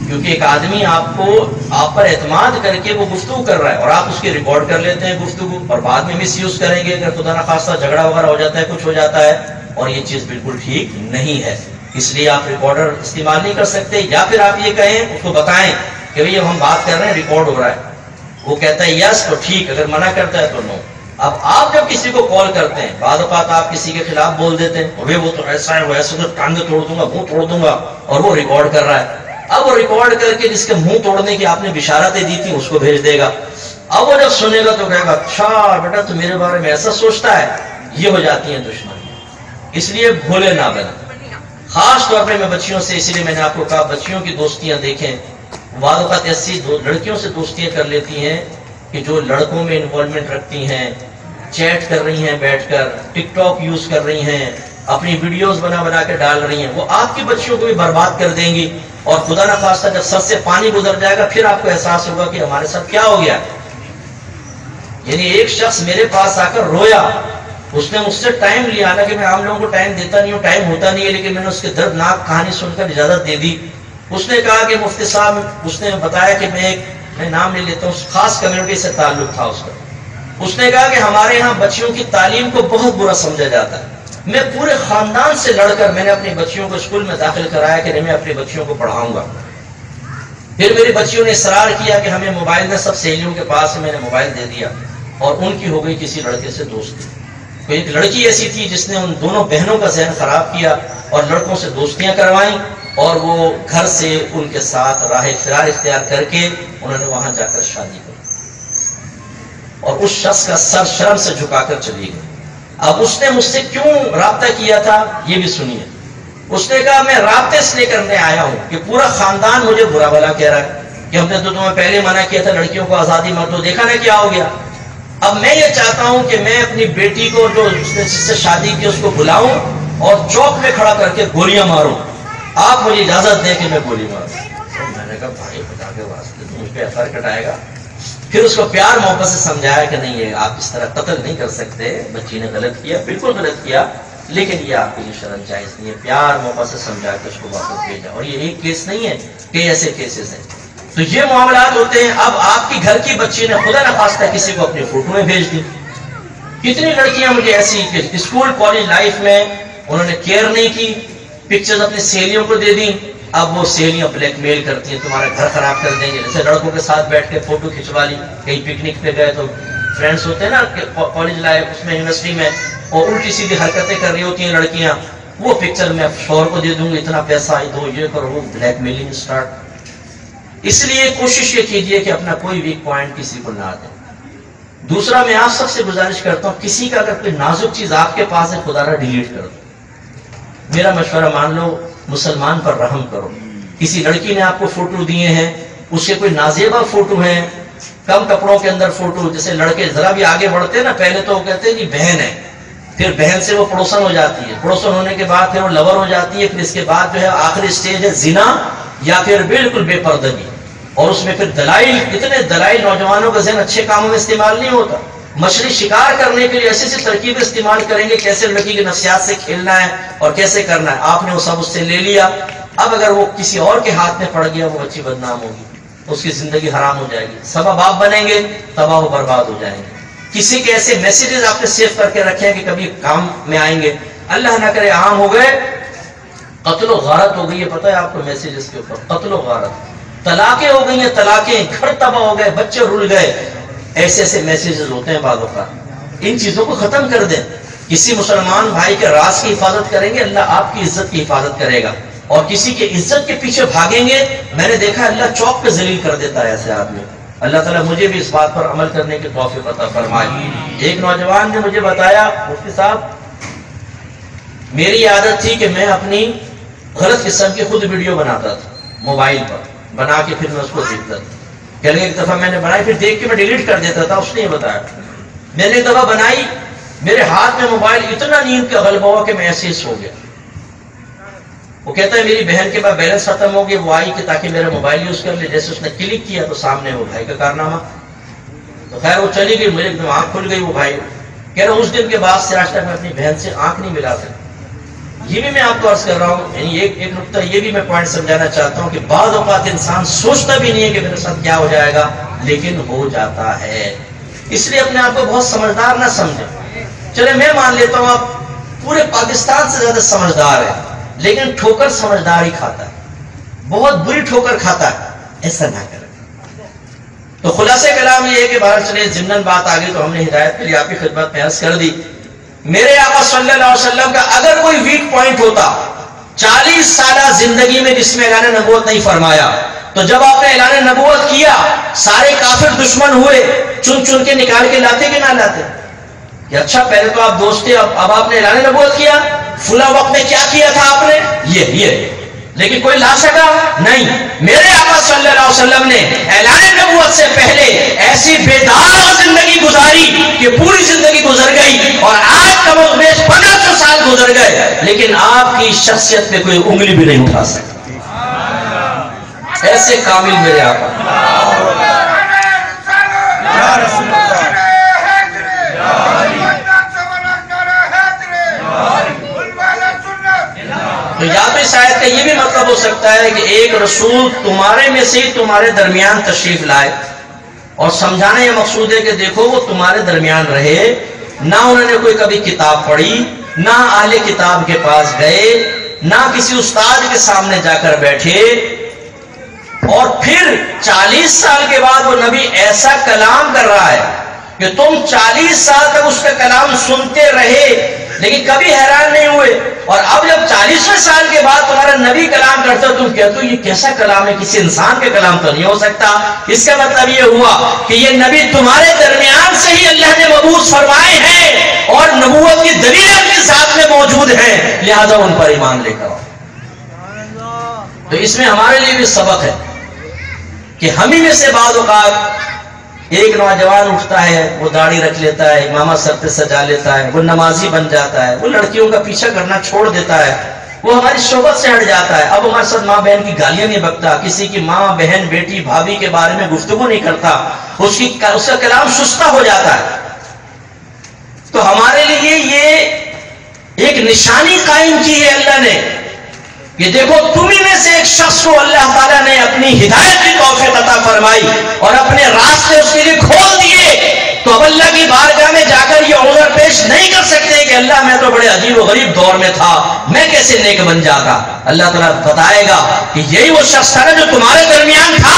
کیونکہ ایک آدمی آپ پر اعتماد کر کے وہ گفتگو کر رہا ہے اور آپ اس کی ریکارڈ کر لیتے ہیں گفتگو، اور بعد میں مس یوز کریں گے، اگر خدا نخواستہ جھگڑا وغیرہ ہو جاتا ہے، کچھ ہو جاتا ہے، اور یہ چیز بالکل ٹھیک نہیں ہے۔ اس لیے آپ ریکارڈر استعمال نہیں کر سکتے، یا پھر آپ یہ کہیں، اس کو بتائیں کہ بھئی اب ہم بات کر رہے ہیں، ریکارڈ ہو رہا ہے، وہ کہتا ہے یس تو ٹھیک، اگر منع کرتا ہے تو نو۔ اب آپ جب کسی کو کال کرتے ہیں، بعض اوقات آپ کسی کے خلاف بول دیتے ہیں، وہ تو ایسا ہے، وہ ایسا تو ٹانگ توڑ دوں گا، منہ توڑ دوں گا، اور وہ ریکارڈ کر رہا ہے۔ اب وہ ریکارڈ کر کے جس کے منہ توڑنے کی آپ نے بشارتیں دی تھی اس کو بھیج دے گا۔ اب وہ جب سنے گا تو کہے گا اچھا بیٹا تو میرے بارے میں ایسا سوچتا ہے، یہ ہو جاتی ہیں دشمنی۔ اس لیے بھولے نہ بنا۔ خاص طور پہ میں بچیوں سے، اسی لیے میں نے آپ کو کہا بچیوں کی دوستیاں دیکھیں، بعض اوقات ایسی لڑکیوں سے دوستیاں کر لیتی ہیں کہ جو لڑکوں میں انوالومنٹ رکھتی ہیں، چیٹ کر رہی ہیں بیٹھ کر، ٹک ٹاک یوز کر رہی ہیں، اپنی ویڈیوز بنا کے ڈال رہی ہیں، وہ آپ کی بچیوں کو بھی برباد کر دیں گی، اور خدا نہ خواستہ جب سر سے پانی گزر جائے گا پھر آپ کو احساس ہوگا کہ ہمارے ساتھ کیا ہو گیا۔ یعنی ایک شخص میرے پاس آ کر رویا، اس نے مجھ سے ٹائم لیا، حالانکہ میں عام لوگوں کو ٹائم دیتا نہیں ہوں، ٹائم ہوتا نہیں ہے، لیکن میں نے اس کے دردناک کہانی سن کر اجازت دے دی۔ اس نے کہا کہ مفتی صاحب، اس نے بتایا کہ میں نام لے لیتا ہوں، خاص کمیونٹی سے تعلق تھا اس کا۔ اس نے کہا کہ ہمارے یہاں بچیوں کی تعلیم کو بہت برا سمجھا جاتا ہے، میں پورے خاندان سے لڑ کر میں نے اپنی بچیوں کو اسکول میں داخل کرایا کہ نہیں میں اپنی بچیوں کو پڑھاؤں گا۔ پھر میری بچیوں نے اصرار کیا کہ ہمیں موبائل میں، سب سہیلیوں کے پاس میں نے موبائل دے دیا، اور ان کی ہو گئی کسی لڑکے سے دوستی۔ تو ایک لڑکی ایسی تھی جس نے ان دونوں بہنوں کا ذہن خراب کیا اور لڑکوں سے دوستیاں کروائیں، اور وہ گھر سے ان کے ساتھ راہ فرار اختیار کر کے انہوں نے وہاں جا کر شادی کی، اور اس شخص کا سر شرم سے جھکا کر چلی گئی۔ اب اس نے مجھ سے کیوں رابطہ کیا تھا یہ بھی سنیے۔ اس نے کہا میں رابطے اس لیے کرنے آیا ہوں کہ پورا خاندان مجھے برا بھلا کہہ رہا ہے کہ ہم نے تو تمہیں پہلے منع کیا تھا لڑکیوں کو آزادی مت دو، دیکھا نا کیا ہو گیا۔ اب میں یہ چاہتا ہوں کہ میں اپنی بیٹی کو جو اس نے جس سے شادی کی اس کو بلاؤں اور چوک میں کھڑا کر کے گولیاں ماروں، آپ مجھے اجازت دیں کہ میں گولی ماروں۔ میں نے کہا بھائی خدا کے واسطے تو مجھ پہ اثر کٹائے گا۔ پھر اس کو پیار محبت سے سمجھایا کہ نہیں یہ آپ اس طرح قتل نہیں کر سکتے، بچی نے غلط کیا، بالکل غلط کیا، لیکن یہ آپ کے لیے شرم جائز نہیں ہے۔ پیار محبت سے سمجھا کے اس کو واپس بھیجا، اور یہ ایک کیس نہیں ہے، کئی ایسے کیسز ہیں۔ تو یہ معاملات ہوتے ہیں. اب آپ کی گھر کی بچی نے خدا نخواستہ کسی کو اپنی فوٹویں بھیج دی. کتنی لڑکیاں مجھے ایسی کہ اسکول کالج لائف میں انہوں نے کیئر نہیں کی, پکچرز اپنی سہیلیوں کو دے دیں. اب وہ سہیلیاں بلیک میل کرتی ہیں تمہارا گھر خراب کر دیں گے. جیسے لڑکوں کے ساتھ بیٹھ کے فوٹو کھنچوا لی, کہیں پکنک پہ گئے تو فرینڈس ہوتے ہیں نا کالج لائف اس میں یونیورسٹی میں, اور الٹی سیدھی حرکتیں کر رہی ہوتی ہیں لڑکیاں. وہ پکچر میں شوہر کو دے دوں گی, اتنا پیسہ دو, یہ کرو, وہ بلیک میلنگ اسٹارٹ. اس لیے کوشش یہ کیجئے کہ اپنا کوئی ویک پوائنٹ کسی کو نہ دیں. دوسرا میں آپ سب سے گزارش کرتا ہوں, کسی کا اگر کوئی نازک چیز آپ کے پاس ہے خدا را ڈیلیٹ کر دو. میرا مشورہ مان لو, مسلمان پر رحم کرو. کسی لڑکی نے آپ کو فوٹو دیے ہیں, اس کے کوئی نازیبا فوٹو ہیں, کم کپڑوں کے اندر فوٹو, جیسے لڑکے ذرا بھی آگے بڑھتے ہیں نا, پہلے تو وہ کہتے ہیں کہ بہن ہے, پھر بہن سے وہ پڑوسن ہو جاتی ہے, پڑوسن ہونے کے بعد پھر وہ لور ہو جاتی ہے, پھر اس کے بعد جو ہے آخری اسٹیج ہے زنا یا پھر بالکل بے پردگی. اور اس میں پھر دلائل, اتنے دلائل, نوجوانوں کا ذہن اچھے کاموں میں استعمال نہیں ہوتا. مچھلی شکار کرنے کے لیے ایسی ایسی ترکیبیں استعمال کریں گے, کیسے لڑکی کی نفسیات سے کھیلنا ہے اور کیسے کرنا ہے. آپ نے وہ سب اس سے لے لیا. اب اگر وہ کسی اور کے ہاتھ میں پڑ گیا, وہ بچی بدنام ہوگی, اس کی زندگی حرام ہو جائے گی, سبب آپ بنیں گے, تباہ و برباد ہو جائیں گے. کسی کے ایسے میسیجز آپ نے سیو کر کے رکھے ہیں کہ کبھی کام میں آئیں گے, اللہ نہ کرے عام ہو گئے, قتل و غارت ہو گئی ہے. پتہ ہے آپ کو میسیجز کے اوپر قتل و غارت, طلاقیں ہو گئی ہیں, طلاقیں, گھر تباہ ہو گئے, بچے رل گئے. ایسے ایسے میسیجز ہوتے ہیں بعض اوقات. ان چیزوں کو ختم کر دیں. کسی مسلمان بھائی کے راز کی حفاظت کریں گے, اللہ آپ کی عزت کی حفاظت کرے گا. اور کسی کے عزت کے پیچھے بھاگیں گے, میں نے دیکھا اللہ چوک پہ ذلیل کر دیتا ہے ایسے آدمی. اللہ تعالیٰ مجھے بھی اس بات پر عمل کرنے کی توفیق عطا فرمائے. ایک نوجوان نے مجھے بتایا, مفتی صاحب میری عادت تھی کہ میں اپنی غلط قسم کی خود ویڈیو بناتا تھا, موبائل پر بنا کے پھر میں اس کو دیکھتا تھا. کہ ایک دفعہ میں نے بنائی, پھر دیکھ کے میں ڈیلیٹ کر دیتا تھا. اس نے یہ بتایا, میں نے ایک دفعہ بنائی, میرے ہاتھ میں موبائل, اتنا نیند کا غلبہ ہوا کہ میں ایسے ہی سو گیا. وہ کہتا ہے میری بہن کے بعد بیلنس ختم ہو گیا, وہ آئی کہ تاکہ میرا موبائل یوز کر لے. جیسے اس نے کلک کیا تو سامنے وہ بھائی کا کارنامہ. تو خیر وہ چلی گئی, مجھے ایک دم آنکھ کھل گئی. وہ بھائی کہہ رہا اس دن کے بعد سے آج تک میں اپنی بہن سے آنکھ نہیں ملا سکتا. یہ بھی میں آپ کو عرض کر رہا ہوں, یعنی ایک نقطہ یہ بھی میں پوائنٹ سمجھانا چاہتا ہوں کہ بعض اوقات انسان سوچتا بھی نہیں ہے کہ میرے ساتھ کیا ہو جائے گا, لیکن ہو جاتا ہے. اس لیے اپنے آپ کو بہت سمجھدار نہ سمجھیں. چلے میں مان لیتا ہوں آپ پورے پاکستان سے زیادہ سمجھدار ہیں, لیکن ٹھوکر سمجھدار ہی کھاتا ہے, بہت بری ٹھوکر کھاتا ہے. ایسا نہ کریں. تو خلاصہ کلام یہ ہے کہ باہر چلے ضمن بات آ گئی تو ہم نے ہدایت کے لیے آپ کی خدمت میں عرض کر دی. میرے آقا صلی اللہ علیہ وسلم کا اگر کوئی ویک پوائنٹ ہوتا 40 سالہ زندگی میں جس میں اعلان نبوت نہیں فرمایا, تو جب آپ نے اعلان نبوت کیا سارے کافر دشمن ہوئے, چن چن کے نکال کے لاتے کہ نہ لاتے؟ کہ اچھا پہلے تو آپ دوست تھے, اب آپ نے اعلان نبوت کیا, فلاں وقت میں کیا کیا تھا آپ نے, یہ لیکن کوئی لا سکا نہیں. میرے آقا صلی اللہ علیہ وسلم نے اعلان نبوت سے پہلے ایسی بیدار زندگی گزاری کہ پوری زندگی گزر گئی, اور آج کم و بیش 1500 سال گزر گئے, لیکن آپ کی شخصیت پہ کوئی انگلی بھی نہیں اٹھا سکتا. ایسے کامل میرے آقا. تو یا تو اس آیت کا یہ بھی مطلب ہو سکتا ہے کہ ایک رسول تمہارے میں سے تمہارے درمیان تشریف لائے, اور سمجھانا یہ مقصود ہے کہ دیکھو وہ تمہارے درمیان رہے, نہ انہوں نے کوئی کبھی کتاب پڑھی, نہ اہل کتاب کے پاس گئے, نہ کسی استاد کے سامنے جا کر بیٹھے, اور پھر 40 سال کے بعد وہ نبی ایسا کلام کر رہا ہے کہ تم 40 سال تک اس کا کلام سنتے رہے لیکن کبھی حیران نہیں ہوئے, اور اب جب 40ویں سال کے بعد تمہارا نبی کلام کرتے ہو تم کہتے ہو یہ کیسا کلام ہے, کسی انسان کے کلام تو نہیں ہو سکتا. اس کا مطلب یہ ہوا کہ یہ نبی تمہارے درمیان سے ہی اللہ نے مبعوث فرمائے ہیں, اور نبوت کی دلیل اپنی ذات میں موجود ہیں, لہذا ان پر ایمان لے کر. تو اس میں ہمارے لیے بھی سبق ہے کہ ہم ہی میں سے بعض اوقات ایک نوجوان اٹھتا ہے, وہ داڑھی رکھ لیتا ہے, امامہ سر پہ سجا لیتا ہے, وہ نمازی بن جاتا ہے, وہ لڑکیوں کا پیچھا کرنا چھوڑ دیتا ہے, وہ ہماری شوبت سے ہٹ جاتا ہے. اب ہمارے ساتھ ماں بہن کی گالیاں نہیں بکتا, کسی کی ماں بہن بیٹی بھابھی کے بارے میں گفتگو نہیں کرتا, اس کا کلام سستا ہو جاتا ہے. تو ہمارے لیے یہ ایک نشانی قائم کی ہے اللہ نے کہ دیکھو تمہیں میں سے ایک شخص کو اللہ تعالیٰ نے اپنی ہدایت کی توفیق عطا فرمائی اور اپنے راستے اس کے لیے کھول دیے، تو اب اللہ کی بارگاہ میں جا کر یہ عذر پیش نہیں کر سکتے کہ اللہ میں تو بڑے عجیب و غریب دور میں تھا، میں کیسے نیک بن جاتا۔ اللہ تعالیٰ بتائے گا کہ یہی وہ شخص تھا جو تمہارے درمیان تھا،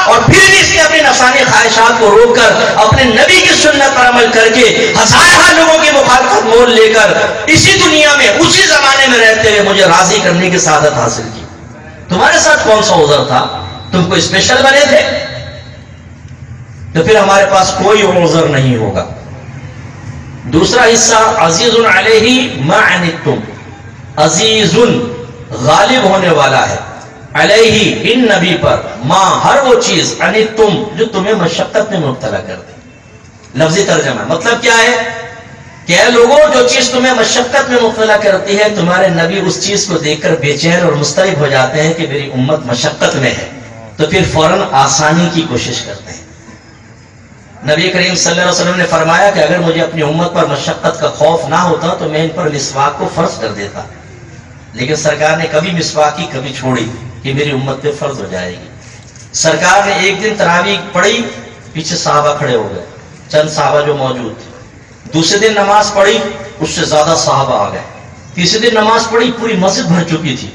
اور پھر بھی اس نے اپنی نفسانی خواہشات کو روک کر اپنے نبی کی سنت پر عمل کر کے ہزارہ لوگوں کی مخالفت مول لے کر اسی دنیا میں اسی زمانے میں رہتے ہوئے مجھے راضی کرنے کی سعادت حاصل کی۔ تمہارے ساتھ کون سا عذر تھا؟ تم کو اسپیشل بنے تھے؟ تو پھر ہمارے پاس کوئی عذر نہیں ہوگا۔ دوسرا حصہ عزیز علیہ ما عنتم، عزیز غالب ہونے والا ہے، علیہ ان نبی پر، ما ہر وہ چیز، عنتم جو تمہیں مشقت میں مبتلا کر دے۔ لفظی ترجمہ مطلب کیا ہے کہ اے لوگوں جو چیز تمہیں مشقت میں مبتلا کرتی ہے، تمہارے نبی اس چیز کو دیکھ کر بے چین اور مضطرب ہو جاتے ہیں کہ میری امت مشقت میں ہے، تو پھر فوراً آسانی کی کوشش کرتے ہیں۔ نبی کریم صلی اللہ علیہ وسلم نے فرمایا کہ اگر مجھے اپنی امت پر مشقت کا خوف نہ ہوتا تو میں ان پر مسواک کو فرض کر دیتا، لیکن سرکار نے کبھی مسواک کی کبھی چھوڑی کہ میری امت پہ فرض ہو جائے گی۔ سرکار نے ایک دن تراویح پڑھی، پیچھے صحابہ کھڑے ہو گئے، چند صحابہ جو موجود تھے۔ دوسرے دن نماز پڑھی، اس سے زیادہ صحابہ آ گئے۔ تیسرے دن نماز پڑھی، پوری مسجد بھر چکی تھی۔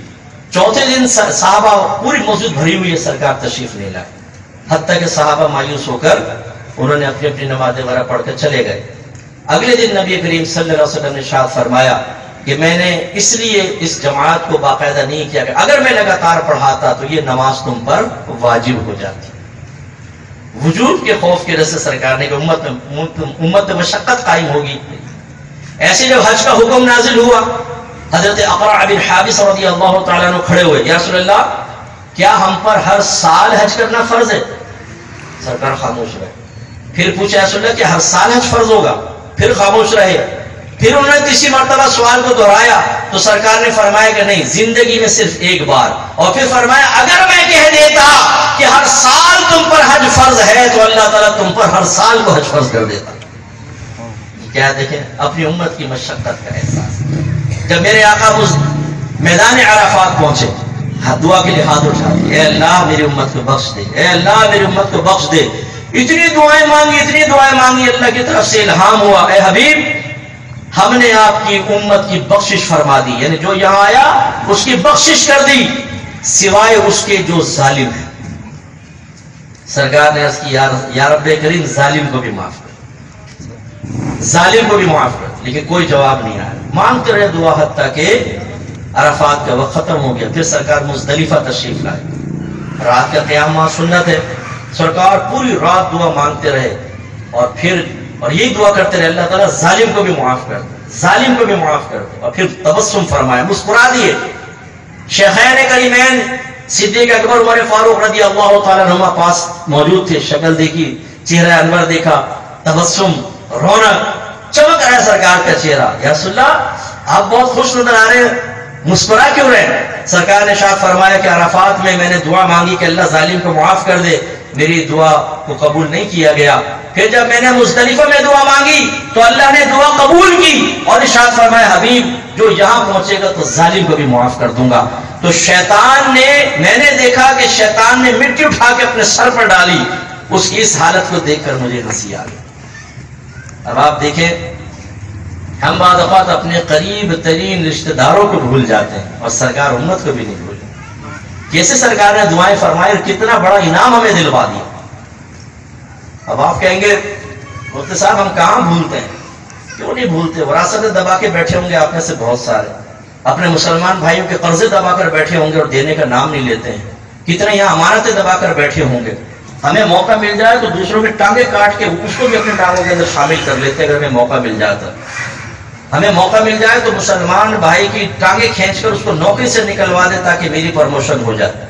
چوتھے دن صحابہ پوری مسجد بھری ہوئی ہے، سرکار تشریف نہیں لائے، حتیٰ کہ صحابہ مایوس ہو کر انہوں نے اپنی اپنی نمازیں وغیرہ پڑھ کر چلے گئے۔ اگلے دن نبی کریم صلی اللہ علیہ وسلم نے ارشاد فرمایا کہ میں نے اس لیے اس جماعت کو باقاعدہ نہیں کیا کہ اگر میں لگاتار پڑھاتا تو یہ نماز تم پر واجب ہو جاتی۔ وجوب کے خوف کی وجہ سے سرکار نے کہ امت میں مشقت قائم ہوگی۔ ایسے جب حج کا حکم نازل ہوا، حضرت اقرع بن حابس رضی اللہ تعالیٰ عنہ کھڑے ہوئے، یا رسول اللہ کیا ہم پر ہر سال حج کرنا فرض ہے؟ سرکار خاموش رہے۔ پھر پوچھا یا رسول اللہ کہ ہر سال حج فرض ہوگا؟ پھر خاموش رہے۔ پھر انہوں نے تیسری مرتبہ سوال کو دہرایا تو سرکار نے فرمایا کہ نہیں، زندگی میں صرف ایک بار۔ اور پھر فرمایا اگر میں کہہ دیتا کہ ہر سال تم پر حج فرض ہے تو اللہ تعالیٰ تم پر ہر سال کو حج فرض کر دیتا۔ کیا دیکھیں اپنی امت کی مشقت کا احساس۔ جب میرے آقا میدان عرفات پہنچے، دعا کے لیے ہاتھ اٹھا دے، اے اللہ میری امت کو بخش دے، اے اللہ میری امت کو بخش دے۔ اتنی دعائیں مانگی، اتنی دعائیں مانگی، اللہ کی طرف سے الہام ہوا، اے حبیب ہم نے آپ کی امت کی بخشش فرما دی، یعنی جو یہاں آیا اس کی بخشش کر دی، سوائے اس کے جو ظالم ہے۔ سرکار نے عرض کی یا رب کریم ظالم کو بھی معاف کر، ظالم کو بھی معاف کر، لیکن کوئی جواب نہیں آیا۔ مانگتے رہے دعا حتیٰ کہ عرفات کا وقت ختم ہو گیا۔ پھر سرکار مزدلفہ تشریف لائے، رات کا قیام وہاں سنت ہے۔ سرکار پوری رات دعا مانگتے رہے اور یہی دعا کرتے رہے، اللہ تعالیٰ ظالم کو بھی معاف کر دے، ظالم کو بھی معاف کر دے۔ اور پھر تبسم فرمایا، مسکرا دیے۔ شیخین کریمین صدیق اکبر عمر فاروق رضی اللہ تعالیٰ عنہما پاس موجود تھے، شکل دیکھی، چہرہ انور دیکھا، تبسم، رونق، چمک رہا ہے سرکار کا چہرہ۔ یا رسول اللہ آپ بہت خوش نظر آ رہے ہیں، مسکرا کیوں رہے؟ سرکار نے ارشاد فرمایا کہ عرفات میں نے دعا مانگی کہ اللہ ظالم کو معاف کر دے، میری دعا کو قبول نہیں کیا گیا۔ پھر جب میں نے مزدلفہ میں دعا مانگی تو اللہ نے دعا قبول کی اور ارشاد فرمایا حبیب جو یہاں پہنچے گا تو ظالم کو بھی معاف کر دوں گا۔ تو شیطان نے، میں نے دیکھا کہ شیطان نے مٹی اٹھا کے اپنے سر پر ڈالی، اس کی اس حالت کو دیکھ کر مجھے ہنسی آ گئی۔ اب آپ دیکھیں ہم بعض اوقات اپنے قریب ترین رشتہ داروں کو بھول جاتے ہیں اور سرکار امت کو بھی نہیں بھولے۔ کیسے سرکار نے دعائیں فرمائی اور کتنا بڑا انعام ہمیں دلوا دیا۔ اب آپ کہیں گے مفتی صاحب ہم کہاں بھولتے ہیں؟ کیوں نہیں بھولتے؟ وراثتیں دبا کے بیٹھے ہوں گے آپ میں سے بہت سارے، اپنے مسلمان بھائیوں کے قرضے دبا کر بیٹھے ہوں گے اور دینے کا نام نہیں لیتے ہیں۔ کتنے یہاں امانتیں دبا کر بیٹھے ہوں گے، ہمیں موقع مل جائے تو دوسروں کی ٹانگیں کاٹ کے اس کو بھی اپنے ٹانگوں کے اندر شامل کر لیتے ہیں۔ اگر ہمیں موقع مل جاتا، ہمیں موقع مل جائے تو مسلمان بھائی کی ٹانگیں کھینچ کر اس کو نوکری سے نکلوا دے تاکہ میری پروموشن ہو جائے۔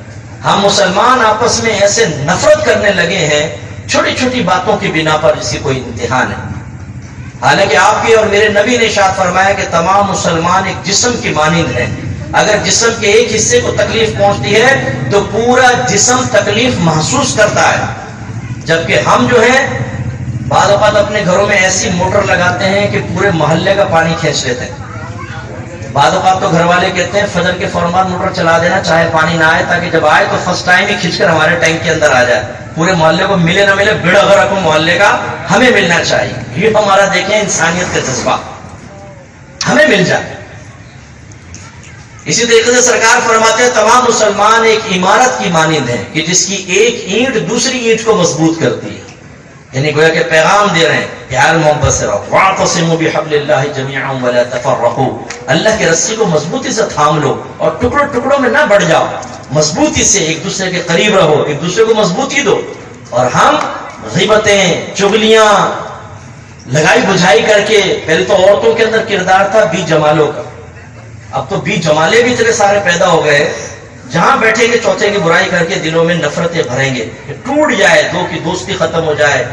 ہم مسلمان آپس میں ایسے نفرت کرنے لگے ہیں چھوٹی چھوٹی باتوں کی بنا پر، جیسی کوئی امتحان ہے۔ حالانکہ آپ کی اور میرے نبی نے ارشاد فرمایا کہ تمام مسلمان ایک جسم کی مانند ہیں، اگر جسم کے ایک حصے کو تکلیف پہنچتی ہے تو پورا جسم تکلیف محسوس کرتا ہے، جبکہ ہم جو ہے بعض اوقات اپنے گھروں میں ایسی موٹر لگاتے ہیں کہ پورے محلے کا پانی کھینچ لیتے ہیں۔ بعض اوقات تو گھر والے کہتے ہیں فجر کے فوراً موٹر چلا دینا چاہے پانی نہ آئے، تاکہ جب آئے تو فرسٹ ٹائم ہی کھینچ کر ہمارے ٹینک کے اندر آ جائے، پورے محلے کو ملے نہ ملے بڑا گھر رکھو محلے کا ہمیں ملنا چاہیے. یہ ہمارا دیکھیں انسانیت کا جذبہ، ہمیں مل جائے. اسی طریقے سے سرکار فرماتے ہیں تمام مسلمان ایک عمارت کی مانند ہیں کہ جس کی ایک اینٹ دوسری اینٹ کو مضبوط کرتی ہے. یعنی گویا کہ پیغام دے رہے ہیں پیار محبت سے رہو. واعتصموا بحبل اللہ جميعا ولا تفرقوا، اللہ کی رسی کو مضبوطی سے تھام لو اور ٹکڑوں ٹکڑوں میں نہ بڑھ جاؤ، مضبوطی سے ایک دوسرے کے قریب رہو، ایک دوسرے کو مضبوطی دو. اور ہم غیبتیں چغلیاں لگائی بجھائی کر کے، پہلے تو عورتوں کے اندر کردار تھا بی جمالوں کا، اب تو بی جمالے بھی اتنے سارے پیدا ہو گئے، جہاں بیٹھیں گے چوتھے کی برائی کر کے دلوں میں نفرتیں بھریں گے، ٹوٹ جائے، دو کی دوستی ختم ہو جائے،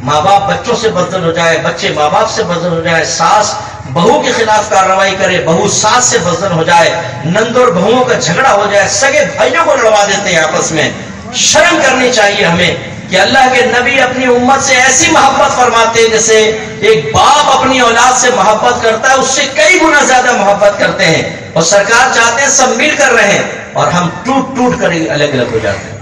ماں باپ بچوں سے بدل ہو جائے، بچے ماں باپ سے بدل ہو جائے، ساس بہو کے خلاف کارروائی کرے، بہو ساس سے بدل ہو جائے، نند اور بہوؤں کا جھگڑا ہو جائے، سگے بھائیوں کو لڑوا دیتے ہیں آپس میں. شرم کرنی چاہیے ہمیں کہ اللہ کے نبی اپنی امت سے ایسی محبت فرماتے ہیں جیسے ایک باپ اپنی اولاد سے محبت کرتا ہے، اس سے کئی گنا زیادہ محبت کرتے ہیں. اور سرکار چاہتے ہیں سب مل کر رہیں، اور ہم ٹوٹ ٹوٹ کر الگ الگ ہو جاتے ہیں.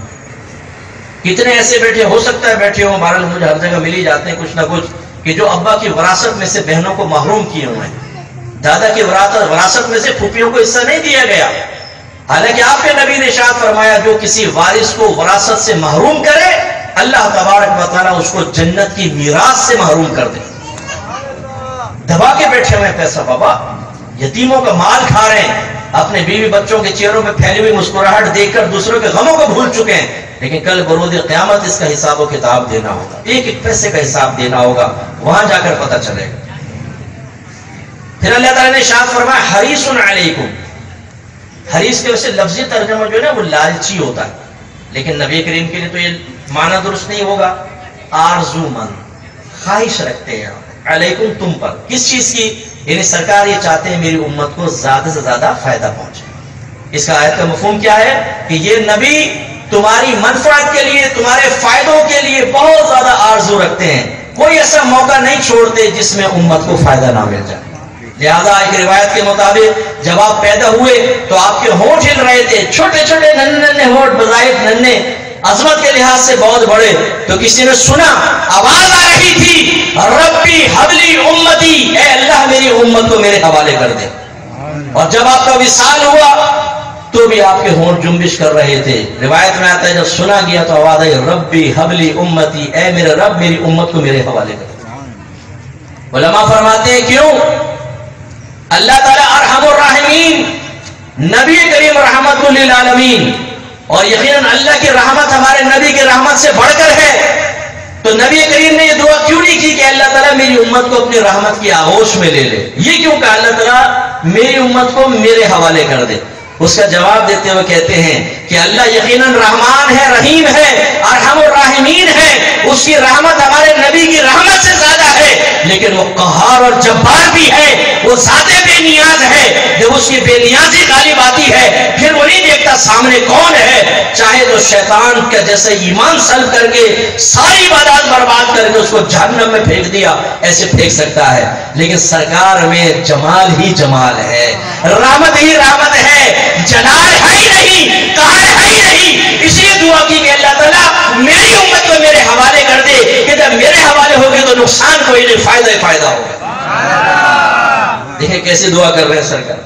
کتنے ایسے بیٹھے ہو سکتا ہے بیٹھے ہوں، بہرحال مجھے ہر جگہ مل ہی جاتے ہیں کچھ نہ کچھ، کہ جو ابا کی وراثت میں سے بہنوں کو محروم کیے ہوئے ہیں، دادا کی وراثت میں سے پھوپھیوں کو حصہ نہیں دیا گیا. حالانکہ آپ کے نبی نے ارشاد فرمایا جو کسی وارث کو وراثت سے محروم کرے اللہ تبارک و تعالیٰ اس کو جنت کی میراث سے محروم کر دے. دبا کے بیٹھے ہوئے پیسہ بابا، یتیموں کا مال کھا رہے ہیں، اپنے بیوی بچوں کے چہروں میں پھیلی ہوئی مسکراہٹ دیکھ کر دوسروں کے غموں کو بھول چکے ہیں، لیکن کل بروز قیامت اس کا حساب و کتاب دینا ہوگا، ایک ایک پیسے کا حساب دینا ہوگا، وہاں جا کر پتہ چلے گا. پھر اللہ تعالیٰ نے ارشاد فرمایا حریص علیکم. حریص کے وجہ سے لفظی ترجمہ جو ہے نا وہ لالچی ہوتا ہے، لیکن نبی کریم کے لیے تو یہ معنی درست نہیں ہوگا. آرزو مند، خواہش رکھتے ہیں علیکم تم پر، کس چیز کی؟ یعنی سرکار یہ چاہتے ہیں میری امت کو زیادہ سے زیادہ فائدہ پہنچے. اس کا آیت کا مفہوم کیا ہے کہ یہ نبی تمہاری منفعت کے لیے، تمہارے فائدوں کے لیے بہت زیادہ آرزو رکھتے ہیں، کوئی ایسا موقع نہیں چھوڑتے جس میں امت کو فائدہ نہ مل جائے. لہذا ایک روایت کے مطابق جب آپ پیدا ہوئے تو آپ کے ہونٹ ہل رہے تھے، چھوٹے چھوٹے ننھے ہونٹ، بظاہر ننھے، عظمت کے لحاظ سے بہت بڑے. تو کسی نے سنا، آواز آ رہی تھی ربی حبلی امتی، اے اللہ میری امت کو میرے حوالے کر دے. اور جب آپ کا وصال ہوا تو بھی آپ کے ہونٹ جنبش کر رہے تھے. روایت میں آتا ہے جب سنا گیا تو آواز آئی ربی حبلی امتی، اے میرے رب میری امت کو میرے حوالے کر دے. علماء فرماتے ہیں کیوں؟ اللہ تعالیٰ ارحم الراحمین، نبی کریم رحمت للعالمین، اور یقیناً اللہ کی رحمت ہمارے نبی کی رحمت سے بڑھ کر ہے. تو نبی کریم نے یہ دعا کیوں نہیں کی کہ اللہ تعالیٰ میری امت کو اپنی رحمت کی آغوش میں لے لے؟ یہ کیوں کہ اللہ تعالیٰ میری امت کو میرے حوالے کر دے؟ اس کا جواب دیتے ہوئے کہتے ہیں کہ اللہ یقیناً رحمان ہے، رحیم ہے، ارحم الراحمین ہے، اس کی رحمت ہمارے نبی کی رحمت سے زیادہ ہے، لیکن وہ قہار اور جبار بھی ہے، وہ ذات بے نیاز ہے. جب اس کی بے نیازی غالب آتی ہے پھر وہ نہیں دیکھتا سامنے کون ہے، چاہے تو شیطان کا جیسے ایمان سلب کر کے ساری عبادات برباد کر کے اس کو جہنم میں پھینک دیا ایسے پھینک سکتا ہے، لیکن سرکار میں جمال ہی جمال ہے، رحمت ہی رحمت ہے، جلال ہے ہی نہیں، قہر ہے ہی نہیں. اس لیے دعا کی کہ اللہ تعالیٰ میری امت کو میرے حوالے کر دے کہ جب میرے حوالے ہوگی تو نقصان کوئی نہیں، فائدہ ہی فائدہ ہوگا. دیکھیں کیسے دعا کر رہے ہیں سرکار.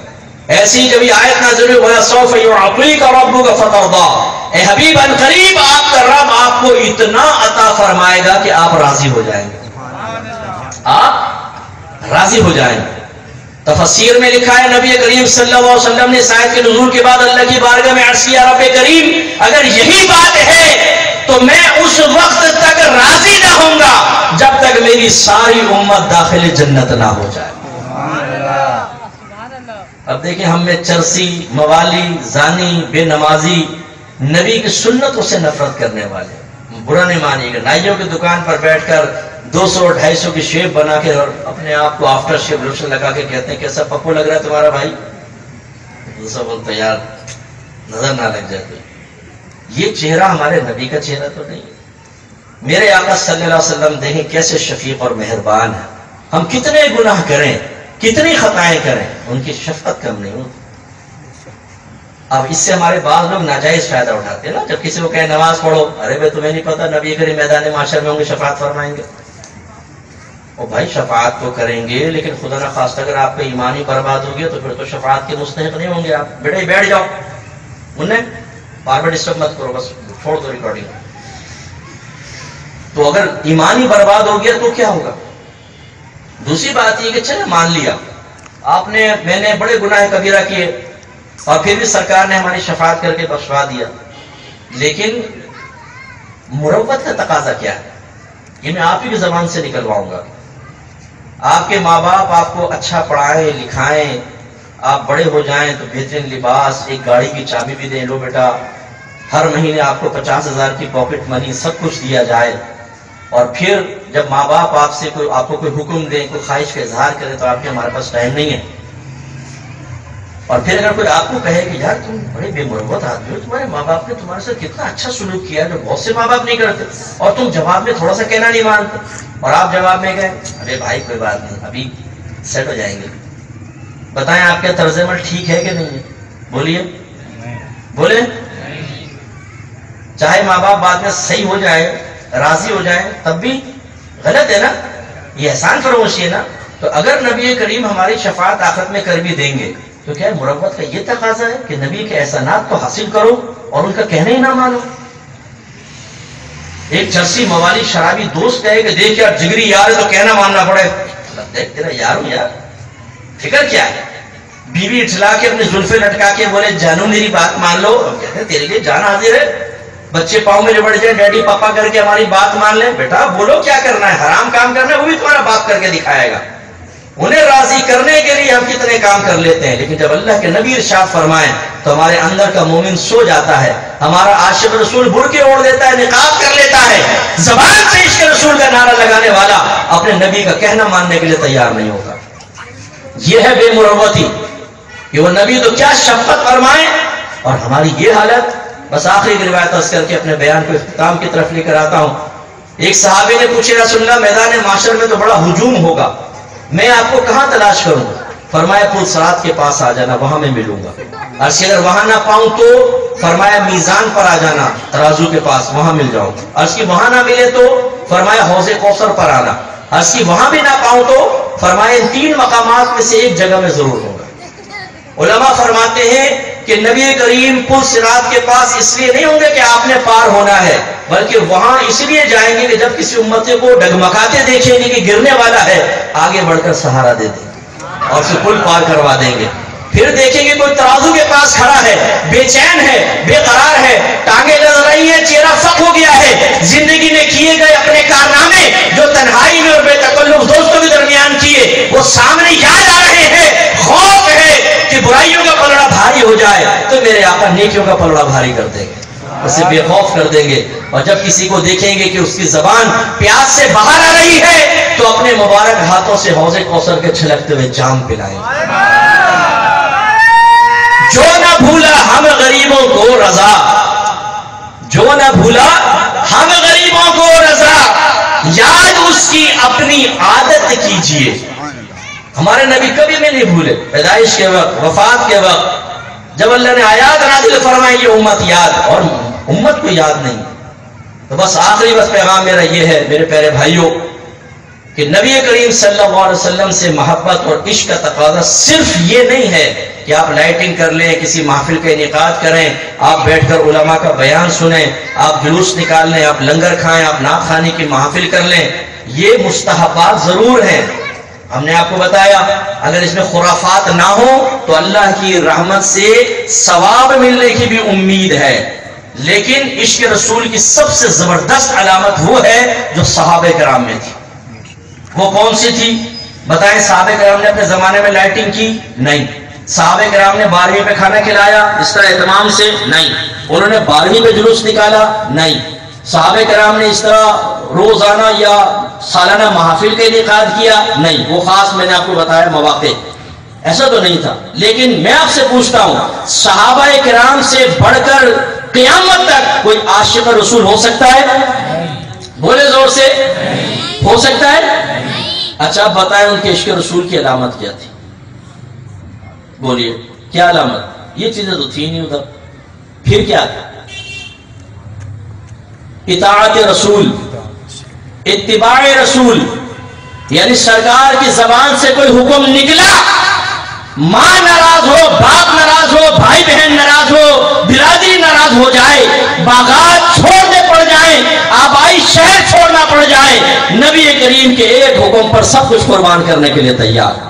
ایسی جب یہ آیت نازل ہوئی وَلَسَوْفَ يُعْطِيكَ رَبُّكَ فَتَرْضَىٰ، اے حبیب ان قریب آپ کا رب آپ کو اتنا عطا فرمائے گا کہ آپ راضی ہو جائیں گے، آپ راضی ہو جائیں گے. تفسیر میں لکھا ہے نبی کریم صلی اللہ علیہ وسلم نے اس آیت کے نزول کے بعد اللہ کی بارگاہ میں عرض کیا رب کریم اگر یہی بات ہے تو میں اس وقت تک راضی نہ ہوں گا جب تک میری ساری امت داخل جنت نہ ہو جائے. اب دیکھیں ہم میں چرسی، موالی، زانی، بے نمازی، نبی کی سنتوں سے نفرت کرنے والے، برا نہیں مانیے گا. نائیوں کی دکان پر بیٹھ کر 200-250 کی شیپ بنا کے اور اپنے آپ کو آفٹر شیپ لوشن لگا کے کہتے ہیں کیسا پپو لگ رہا ہے تمہارا بھائی. دوسرا بولتا یار نظر نہ لگ جائے. یہ چہرہ ہمارے نبی کا چہرہ تو نہیں. میرے آقا صلی اللہ علیہ وسلم دیکھیں کیسے شفیق اور مہربان ہیں. ہم کتنے گناہ کریں کتنی خطائیں کریں ان کی شفقت کم نہیں ہوتی. اب اس سے ہمارے بعض لوگ ناجائز فائدہ اٹھاتے ہیں نا. جب کسی کو کہیں نماز پڑھو، ارے بھائی تمہیں نہیں پتا نبی کریم میدان معاشر میں ہوں گے شفاعت فرمائیں گے. اور بھائی شفاعت تو کریں گے، لیکن خدا نہ خواستہ اگر آپ کا ایمان ہی برباد ہو گیا تو پھر تو شفاعت کے مستحق نہیں ہوں گے آپ. بیٹا بیٹھ جاؤ، انہیں بار بار ڈسٹرب مت کرو، بس چھوڑ دو ریکارڈنگ. تو اگر ایمان ہی برباد ہو گیا تو کیا ہوگا؟ دوسری بات یہ کہ چلے مان لیا آپ نے، میں نے بڑے گناہ کبیرہ کیے اور پھر بھی سرکار نے ہماری شفاعت کر کے بخشوا دیا، لیکن مروت کا تقاضا کیا ہے؟ یہ میں آپ ہی کی زبان سے نکلواؤں گا. آپ کے ماں باپ آپ کو اچھا پڑھائیں لکھائیں، آپ بڑے ہو جائیں تو بہترین لباس، ایک گاڑی کی چابی بھی دیں، لو بیٹا ہر مہینے آپ کو 50,000 کی پاکٹ منی سب کچھ دیا جائے، اور پھر جب ماں باپ آپ کو کوئی حکم دیں، کوئی خواہش کا اظہار کرے تو آپ کے ہمارے پاس ٹائم نہیں ہے. اور پھر اگر کوئی آپ کو کہے کہ یار تم بڑے بے مروت آدمی ہو، تمہارے ماں باپ نے تمہارے ساتھ کتنا اچھا سلوک کیا جو بہت سے ماں باپ نہیں کرتے، اور تم جواب میں تھوڑا سا کہنا نہیں مانتے، اور آپ جواب میں کہیں ارے بھائی کوئی بات نہیں ابھی سیٹ ہو جائیں گے. بتائیں آپ کا طرز عمل ٹھیک ہے کہ نہیں ہے؟ بولیے بولے. چاہے ماں باپ بعد میں صحیح ہو جائے، راضی ہو جائیں، تب بھی غلط ہے نا، یہ احسان فراموشی ہے نا. تو اگر نبی کریم ہماری شفاعت آخرت میں کر بھی دیں گے تو کیا مروت کا یہ تقاضا ہے کہ نبی کے احسانات کو حاصل کرو اور ان کا کہنا ہی نہ مانو؟ ایک چرسی موالی شرابی دوست کہے کہ دیکھ یار جگری یار ہے تو کہنا ماننا پڑے. دیکھ تیرا یار ہوں یار، فکر کیا ہے؟ بیوی اٹھلا کے اپنے زلفے لٹکا کے بولے جانو میری بات مان لو، ہم کہتے ہیں تیرے لیے جان حاضر ہے. بچے پاؤں میں لپٹ جائیں ڈیڈی پاپا کر کے ہماری بات مان لیں، بیٹا بولو کیا کرنا ہے، حرام کام کرنا ہے وہ بھی تمہارا باپ کر کے دکھائے گا. انہیں راضی کرنے کے لیے ہم کتنے کام کر لیتے ہیں، لیکن جب اللہ کے نبی ارشاد فرمائیں تو ہمارے اندر کا مومن سو جاتا ہے. ہمارا عاشق رسول برقع اوڑھ لیتا ہے، نقاب کر لیتا ہے، زبان سے عشق رسول کا نعرہ لگانے والا اپنے نبی کا کہنا ماننے کے لیے تیار نہیں ہوگا. یہ ہے بے مروتی کہ وہ نبی تو کیا شفقت فرمائیں اور ہماری یہ حالت. بس آخری روایت عرض کر کے اپنے بیان کو اختتام کی طرف لے کر آتا ہوں. ایک صحابی نے پوچھے رسول اللہ میدان معاشر میں تو بڑا ہجوم ہوگا، میں آپ کو کہاں تلاش کروں؟ فرمایا پل صراط کے پاس آ جانا، وہاں میں ملوں گا. عرض اگر وہاں نہ پاؤں تو فرمایا میزان پر آ جانا، ترازو کے پاس، وہاں مل جاؤں. عرض کی وہاں نہ ملے تو فرمایا حوض کوثر پر آنا. عرض کی وہاں بھی نہ پاؤں تو فرمایا ان 3 مقامات میں سے ایک جگہ میں ضرور ہوگا. علماء فرماتے ہیں کہ نبی کریم پل صراط کے پاس اس لیے نہیں ہوں گے کہ آپ نے پار ہونا ہے، بلکہ وہاں اس لیے جائیں گے کہ جب کسی امتی کو ڈگمگاتے دیکھیں گے کہ گرنے والا ہے، آگے بڑھ کر سہارا دے دیں گے اور اسے پل پار کروا دیں گے. پھر دیکھیں گے کوئی ترازو کے پاس کھڑا ہے، بے چین ہے، بے قرار ہے، ٹانگیں لگ رہی ہیں، چہرہ فک ہو گیا ہے، زندگی میں کیے گئے اپنے کارنامے جو تنہائی میں اور بے تکلف دوستوں کے درمیان کیے وہ سامنے یاد آ رہے ہیں. خوف ہے کہ برائیوں کا پلڑا بھاری ہو جائے تو میرے آقا نیکیوں کا پلڑا بھاری کر دیں گے، اسے بے خوف کر دیں گے. اور جب کسی کو دیکھیں گے کہ اس کی زبان پیاس سے باہر آ رہی ہے تو اپنے مبارک ہاتھوں سے حوض کوثر کے چھلکتے ہوئے جام پلائیں گے. جو نہ بھولا ہم غریبوں کو رضا، جو نہ بھولا ہم غریبوں کو رضا، یاد اس کی اپنی عادت کیجئے. ہمارے نبی کبھی میں نہیں بھولے، پیدائش کے وقت، وفات کے وقت جب اللہ نے آیات نازل فرمائی یہ امت یاد، اور امت کو یاد نہیں. تو بس آخری پیغام میرا یہ ہے میرے پیارے بھائیوں کہ نبی کریم صلی اللہ علیہ وسلم سے محبت اور عشق کا تقاضا صرف یہ نہیں ہے کہ آپ لائٹنگ کر لیں، کسی محفل کا انعقاد کریں، آپ بیٹھ کر علماء کا بیان سنیں، آپ جلوس نکال لیں، آپ لنگر کھائیں، آپ نعت خوانی کی محفل کر لیں. یہ مستحبات ضرور ہیں. ہم نے آپ کو بتایا اگر اس میں خرافات نہ ہو تو اللہ کی رحمت سے ثواب ملنے کی بھی امید ہے. لیکن عشق رسول کی سب سے زبردست علامت وہ ہے جو صحابہ کرام میں تھی. وہ کون سی تھی بتائیں؟ صحابہ کرام نے اپنے زمانے میں لائٹنگ کی؟ نہیں. صحابہ کرام نے 12ویں پہ کھانا کھلایا اس طرح اہتمام سے؟ نہیں. انہوں نے 12ویں پہ جلوس نکالا؟ نہیں. صحابہ کرام نے اس طرح روزانہ یا سالانہ محافل کا انعقاد کیا؟ نہیں. وہ خاص میں نے آپ کو بتایا مواقع، ایسا تو نہیں تھا. لیکن میں آپ سے پوچھتا ہوں صحابہ کرام سے بڑھ کر قیامت تک کوئی عاشق رسول ہو سکتا ہے؟ بولے زور سے، ہو سکتا ہے؟ اچھا آپ بتائیں ان کے عشق رسول کی علامت کیا تھی؟ بولیے کیا علامت؟ یہ چیزیں تو تھی نہیں ادھر. پھر کیا تھا؟ اطاعت رسول، اتباع رسول. یعنی سرکار کی زبان سے کوئی حکم نکلا، ماں ناراض ہو، باپ ناراض ہو، بھائی بہن ناراض ہو، برادری ناراض ہو جائے، باغات چھوڑنے پڑ جائیں، آبائی شہر چھوڑنا پڑ جائے، نبی کریم کے ایک حکم پر سب کچھ قربان کرنے کے لیے تیار.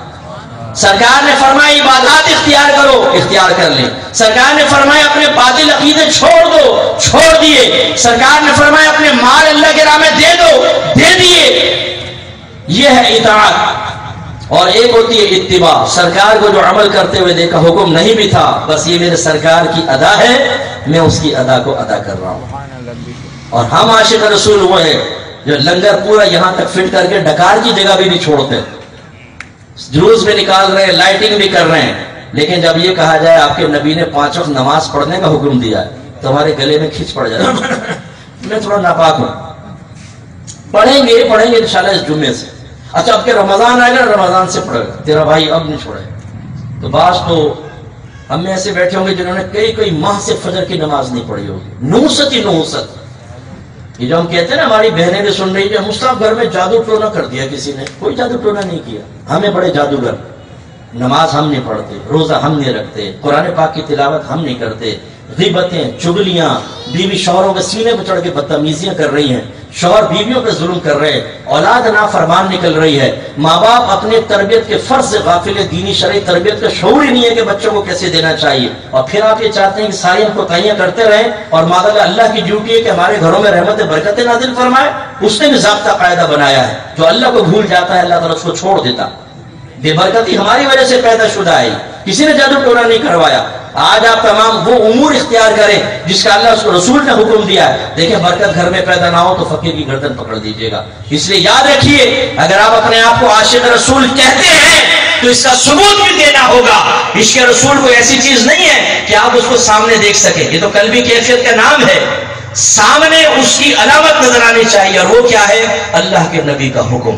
سرکار نے فرمایا عبادات اختیار کرو، اختیار کر لیں. سرکار نے فرمایا اپنے باطل عقیدے چھوڑ دو، چھوڑ دیے. سرکار نے فرمایا اپنے مال اللہ کے راہ میں دے دو، دے دیے. یہ ہے اطاعت. اور ایک ہوتی ہے اتباع. سرکار کو جو عمل کرتے ہوئے دیکھا، حکم نہیں بھی تھا، بس یہ میرے سرکار کی ادا ہے، میں اس کی ادا کو ادا کر رہا ہوں. اور ہم عاشق رسول وہ ہے جو لنگر پورا یہاں تک فٹ کر کے ڈکار کی جگہ بھی نہیں چھوڑتے، جلوس بھی نکال رہے ہیں، لائٹنگ بھی کر رہے ہیں، لیکن جب یہ کہا جائے آپ کے نبی نے 5 وقت نماز پڑھنے کا حکم دیا ہے تو ہمارے گلے میں کھچ پڑ جائے میں تھوڑا ناپاک ہوں. پڑھیں گے انشاءاللہ اس جمعے سے. اچھا اب کہ رمضان آئے گا، رمضان سے پڑھے گا، تیرا بھائی اب نہیں چھوڑے. تو بعض تو ہم میں ایسے بیٹھے ہوں گے جنہوں نے کئی ماہ سے فجر کی نماز نہیں پڑھی ہوگی. نحوست ہی نحوست. یہ جو ہم کہتے ہیں نا، ہماری بہنیں بھی سن رہی ہیں، مصطفیٰ گھر میں جادو ٹونا کر دیا کسی نے. کوئی جادو ٹونا نہیں کیا. ہمیں بڑے جادوگر. نماز ہم نہیں پڑھتے، روزہ ہم نہیں رکھتے، قرآن پاک کی تلاوت ہم نہیں کرتے، غیبتیں، چگلیاں، بیوی شوہروں کے سینے پہ چڑھ کے بدتمیزیاں کر رہی ہیں، شوہر بیویوں پہ ظلم کر رہے ہیں، اولاد نافرمان نکل رہی ہے، ماں باپ اپنے تربیت کے فرض سے غافل ہے، دینی شرعی تربیت کا شعور ہی نہیں ہے کہ بچوں کو کیسے دینا چاہیے. اور پھر آپ یہ چاہتے ہیں کہ ساری ہم کوتاہیاں کرتے رہیں، اور مادہ اللہ کی ڈیوٹی ہے کہ ہمارے گھروں میں رحمت برکت نازل فرمائے. اس نے بھی ضابطہ قاعدہ بنایا ہے، جو اللہ کو بھول جاتا ہے اللہ تعالیٰ اس کو چھوڑ دیتا. بے برکتی ہماری وجہ سے پیدا شدہ ہے، کسی نے جادو ٹونا نہیں کروایا. آج آپ تمام وہ امور اختیار کریں جس کا اللہ اس کو رسول نے حکم دیا ہے. دیکھیں برکت گھر میں پیدا نہ ہو تو فقیر کی گردن پکڑ دیجیے گا. اس لیے یاد رکھیے، اگر آپ اپنے آپ کو عاشق رسول کہتے ہیں تو اس کا ثبوت بھی دینا ہوگا. عشق رسول کوئی ایسی چیز نہیں ہے کہ آپ اس کو سامنے دیکھ سکیں. یہ تو قلبی کیفیت کا نام ہے. سامنے اس کی علامت نظر آنی چاہیے، اور وہ کیا ہے؟ اللہ کے نبی کا حکم.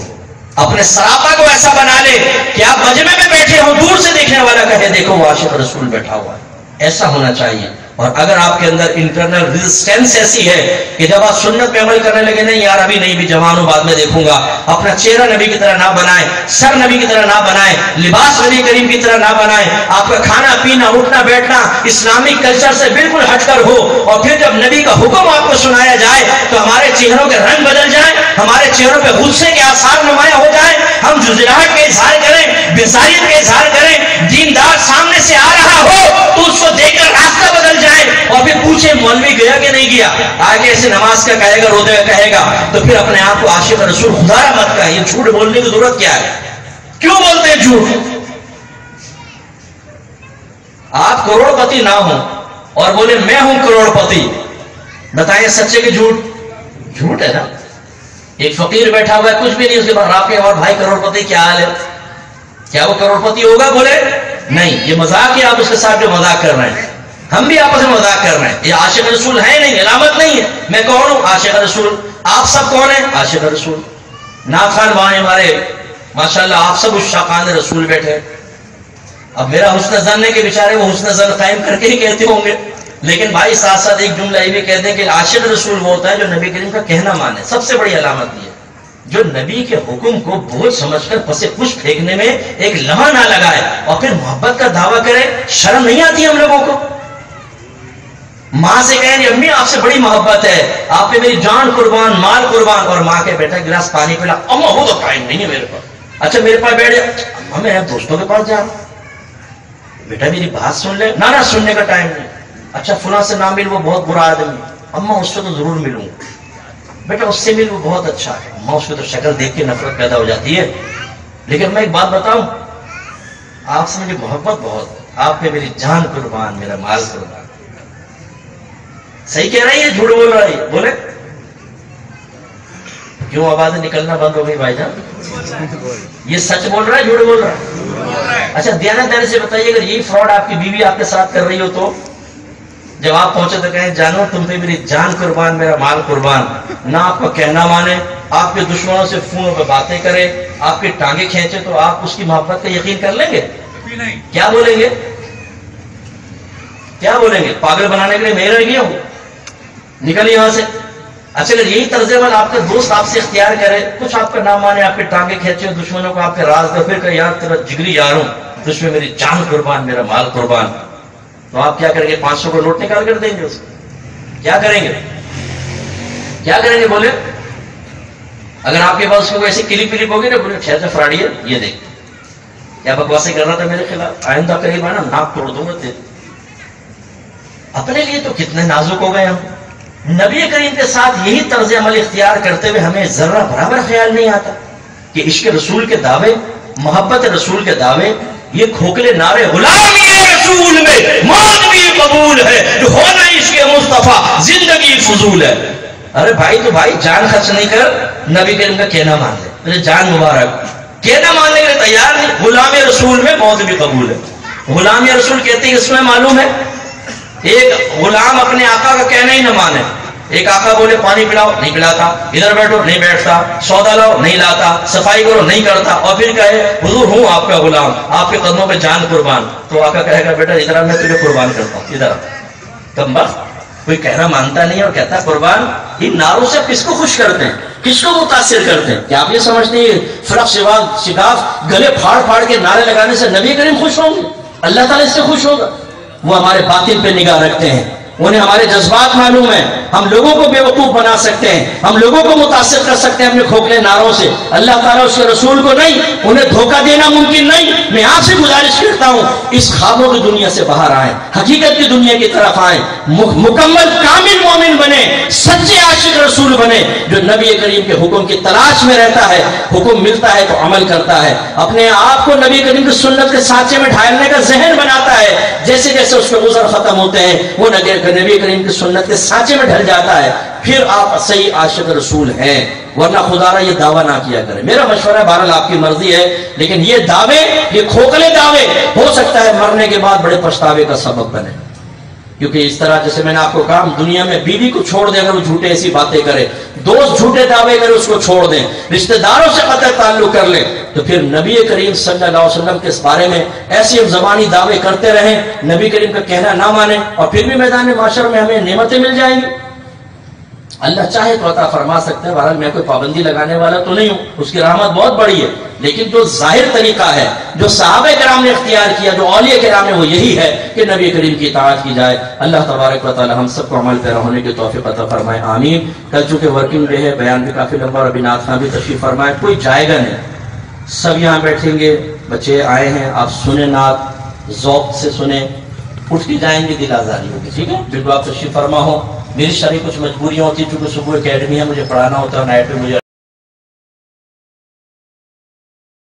اپنے سراپا کو ایسا بنا لے کہ آپ مجمع میں بیٹھے ہو، دور سے دیکھنے والا کہے دیکھو وہ عاشق رسول بیٹھا ہوا ہے. ایسا ہونا چاہیے. اور اگر آپ کے اندر انٹرنل ریزسٹنس ایسی ہے کہ جب آپ سنت پہ عمل کرنے لگے، نہیں یار ابھی نہیں، بھی جوان ہوں بعد میں دیکھوں گا، اپنا چہرہ نبی کی طرح نہ بنائیں، سر نبی کی طرح نہ بنائیں، لباس نبی کریم کی طرح نہ بنائیں، آپ کا کھانا پینا اٹھنا بیٹھنا اسلامک کلچر سے بالکل ہٹ کر ہو، اور پھر جب نبی کا حکم آپ کو سنایا جائے تو ہمارے چہروں کے رنگ بدل جائیں، ہمارے چہروں پہ غصے کے آثار نمایاں ہو جائیں، ہم جزلاہٹ کا اظہار کریں، بیزاریت کا اظہار کریں، دیندار سامنے سے آ رہا ہو تو اس کو دیکھ کر راستہ بدل جائے، اور پھر پوچھے مولوی گیا کہ نہیں گیا، آگے ایسے نماز کا کہے گا، روزے کا کہے گا، تو پھر اپنے آپ کو عاشق رسول خدا را مت کہیں. یہ جھوٹ بولنے کی ضرورت کیا ہے؟ کیوں بولتے ہیں جھوٹ؟ آپ کروڑ پتی نہ ہوں اور بولے میں ہوں کروڑ پتی، بتائیں سچے کہ جھوٹ؟ جھوٹ ہے نا. ایک فقیر بیٹھا ہوا ہے، کچھ بھی نہیں، اس کے بعد آپ کے اور بھائی کروڑ پتی کیا حال ہے؟ کیا وہ کروڑ پتی ہوگا؟ بولے نہیں. یہ مذاق ہے، آپ اس کے ساتھ جو مذاق کر رہے ہیں. ہم بھی آپس میں مذاق کر رہے ہیں. یہ عاشق رسول ہے نہیں، علامت نہیں ہے. میں کون ہوں؟ عاشق رسول. آپ سب کون ہیں؟ عاشق رسول. نعت خوان بھائی ہمارے ماشاءاللہ آپ سب اس شاقان رسول بیٹھے. اب میرا حسن ظن ہے کہ بیچارے وہ حسن ظن قائم کر کے ہی کہتے ہوں گے، لیکن بھائی ساتھ ساتھ ایک جملہ یہ بھی کہتے ہیں کہ عاشق رسول وہ ہوتا ہے جو نبی کریم کا کہنا مانے. سب سے بڑی علامت یہ ہے جو نبی کے حکم کو بوجھ سمجھ کر پسے پش پھینکنے میں ایک لمحہ نہ لگائے اور پھر محبت کا دعویٰ کرے. شرم نہیں آتی ہم لوگوں کو؟ ماں سے کہیں امی آپ سے بڑی محبت ہے، آپ پہ میری جان قربان، مال قربان، اور ماں کے بیٹا گلاس پانی پلا، اما وہ تو ٹائم نہیں ہے میرے پاس. اچھا میرے پاس بیٹھ جائے، اما میں دوستوں کے پاس جا رہا ہوں، بیٹا میری بات سن لے. نہ سننے کا ٹائم نہیں. اچھا فلاں سے نہ مل، وہ بہت برا آدمی، اما اس سے تو ضرور ملوں. بیٹا اس سے مل، وہ بہت اچھا ہے. اما اس کو تو شکل دیکھ کے نفرت پیدا ہو جاتی ہے. لیکن میں ایک بات بتاؤں، آپ سے مجھے محبت بہت ہے، آپ پہ میری جان قربان، میرا مال قربان. صحیح کہہ رہی ہے جھوٹ بول رہا ہے؟ بولے کیوں آوازیں نکلنا بند ہو گئی بھائی جان؟ یہ سچ بول رہا ہے جھوٹ بول رہا ہے؟ اچھا دیانت داری سے بتائیے، اگر یہی فراڈ آپ کی بیوی آپ کے ساتھ کر رہی ہو تو جب آپ پہنچے تو کہیں جانو تم پہ میری جان قربان، میرا مال قربان، نہ آپ کا کہنا مانے آپ کے دشمنوں سے فونوں پہ باتیں کرے، آپ کی ٹانگیں کھینچے، تو آپ اس کی محبت کا یقین کر لیں گے؟ کیا بولیں گے؟ کیا بولیں گے؟ پاگل بنانے کے لیے میں رہ گیا ہوں، نکل یہاں سے۔ اچھا اگر یہی طرز عمل آپ کا دوست آپ سے اختیار کرے، کچھ آپ کا نام مانے، آپ کے ٹانگے کھینچے، دشمنوں کو آپ کے راز دے، پھر کہ یار تیرا جگری یار ہوں، تجھ میں میری جان قربان، میرا مال قربان، تو آپ کیا کریں گے؟ 500 کو نوٹ نکال کر دیں گے اس کو؟ کیا کریں گے؟ کیا کریں گے بولے؟ اگر آپ کے پاس کوئی ایسی کلپ ولپ ہوگی نا، بولے ٹھہر جا فراڈی ہے، یہ دیکھ کیا بکواسیں کر رہا تھا میرے خلاف، آئندہ قریب ہے نا ناک توڑ دوں گا تیرے۔ اپنے لیے تو کتنے نازک ہو گئے ہم۔ نبی کریم کے ساتھ یہی طرز عمل اختیار کرتے ہوئے ہمیں ذرہ برابر خیال نہیں آتا کہ عشق رسول کے دعوے، محبت رسول کے دعوے، یہ کھوکھلے نعرے غلامی رسول میں موت بھی قبول ہے، جو ہونا عشق مصطفیٰ زندگی فضول ہے۔ ارے بھائی تو بھائی جان خرچ نہیں کر، نبی کریم کا کہنا مان لے، میرے جان مبارک، کہنا ماننے کے لیے تیار نہیں۔ غلام رسول میں موت بھی قبول ہے۔ غلام رسول کہتے ہیں اس میں معلوم ہے، ایک غلام اپنے آقا کا کہنا ہی نہ مانے، ایک آقا بولے پانی پلاؤ نہیں پلاتا، ادھر بیٹھو نہیں بیٹھتا، سودا لاؤ نہیں لاتا، صفائی کرو نہیں کرتا، اور پھر کہے حضور ہوں آپ کا غلام، آپ کے قدموں پہ جان قربان، تو آقا کہے گا بیٹا ادھر میں تجھے قربان کرتا ہوں، ادھر کم بخت، کوئی کہنا مانتا نہیں اور کہتا قربان۔ ان نعروں سے کس کو خوش کرتے ہیں، کس کو متاثر کرتے ہیں؟ کیا آپ یہ سمجھتے ہیں فرق شکاف گلے پھاڑ پھاڑ کے نعرے لگانے سے نبی کریم خوش ہوں گے؟ اللہ تعالیٰ اس سے خوش ہوگا؟ وہ ہمارے باطن پہ نگاہ رکھتے ہیں، انہیں ہمارے جذبات معلوم ہیں، ہم لوگوں کو بے وقوف بنا سکتے ہیں، ہم لوگوں کو متاثر کر سکتے ہیں اپنے کھوکھلے نعروں سے، اللہ تعالیٰ اس کے رسول کو نہیں، انہیں دھوکہ دینا ممکن نہیں۔ میں آپ سے گزارش کرتا ہوں اس خوابوں کی دنیا سے باہر آئیں، حقیقت کی دنیا کی طرف آئیں، مکمل کامل مومن بنے، سچے عاشق رسول بنے، جو نبی کریم کے حکم کی تلاش میں رہتا ہے، حکم ملتا ہے تو عمل کرتا ہے، اپنے آپ کو نبی کریم کی سنت کے سانچے میں ڈھالنے کا ذہن بناتا ہے، جیسے جیسے اس کے عذر ختم ہوتے ہیں وہ نبی کریم کی سنت کے سانچے میں ڈھل جاتا ہے، پھر آپ صحیح عاشق رسول ہیں۔ ورنہ خدا را یہ دعویٰ نہ کیا کرے، میرا مشورہ ہے، بہرحال آپ کی مرضی ہے، لیکن یہ دعوے، یہ کھوکھلے دعوے ہو سکتا ہے مرنے کے بعد بڑے پچھتاوے کا سبب بنے، کیونکہ اس طرح جیسے میں نے آپ کو کہا، دنیا میں بیوی کو چھوڑ دیں اگر وہ جھوٹے ایسی باتیں کرے، دوست جھوٹے دعوے کرے اس کو چھوڑ دیں، رشتہ داروں سے قطع تعلق کر لیں، تو پھر نبی کریم صلی اللہ علیہ وسلم کے اس بارے میں ایسے زبانی دعوے کرتے رہیں، نبی کریم کا کہنا نہ مانیں، اور پھر بھی میدان معاشر میں ہمیں نعمتیں مل جائیں گی۔ اللہ چاہے تو عطا فرما سکتا ہے، بہرحال میں کوئی پابندی لگانے والا تو نہیں ہوں، اس کی رحمت بہت بڑی ہے، لیکن جو ظاہر طریقہ ہے، جو صحابہ کرام نے اختیار کیا، جو اولیاء کرام نے، وہ یہی ہے کہ نبی کریم کی اطاعت کی جائے۔ اللہ تبارک و تعالی ہم سب کو عمل پیرا ہونے کی توفیق عطا فرمائے، آمین۔ کل چونکہ ورکنگ ڈے ہے، بیان بھی کافی لمبا، اور ابھی نعت خواں بھی تشریف فرمائے، کوئی جائے گا نہیں، سب یہاں بیٹھیں گے، بچے آئے ہیں، آپ سنیں نعت، ذوق سے سنیں، اٹھ کے جائیں گے دل آزاری ہوگی، ٹھیک ہے؟ جن کو آپ تشریف فرما ہو، میری شرح کچھ مجبوریاں ہوتی ہیں، چونکہ صبح اکیڈمی ہے، مجھے پڑھانا ہوتا ہے، نائٹ میں مجھے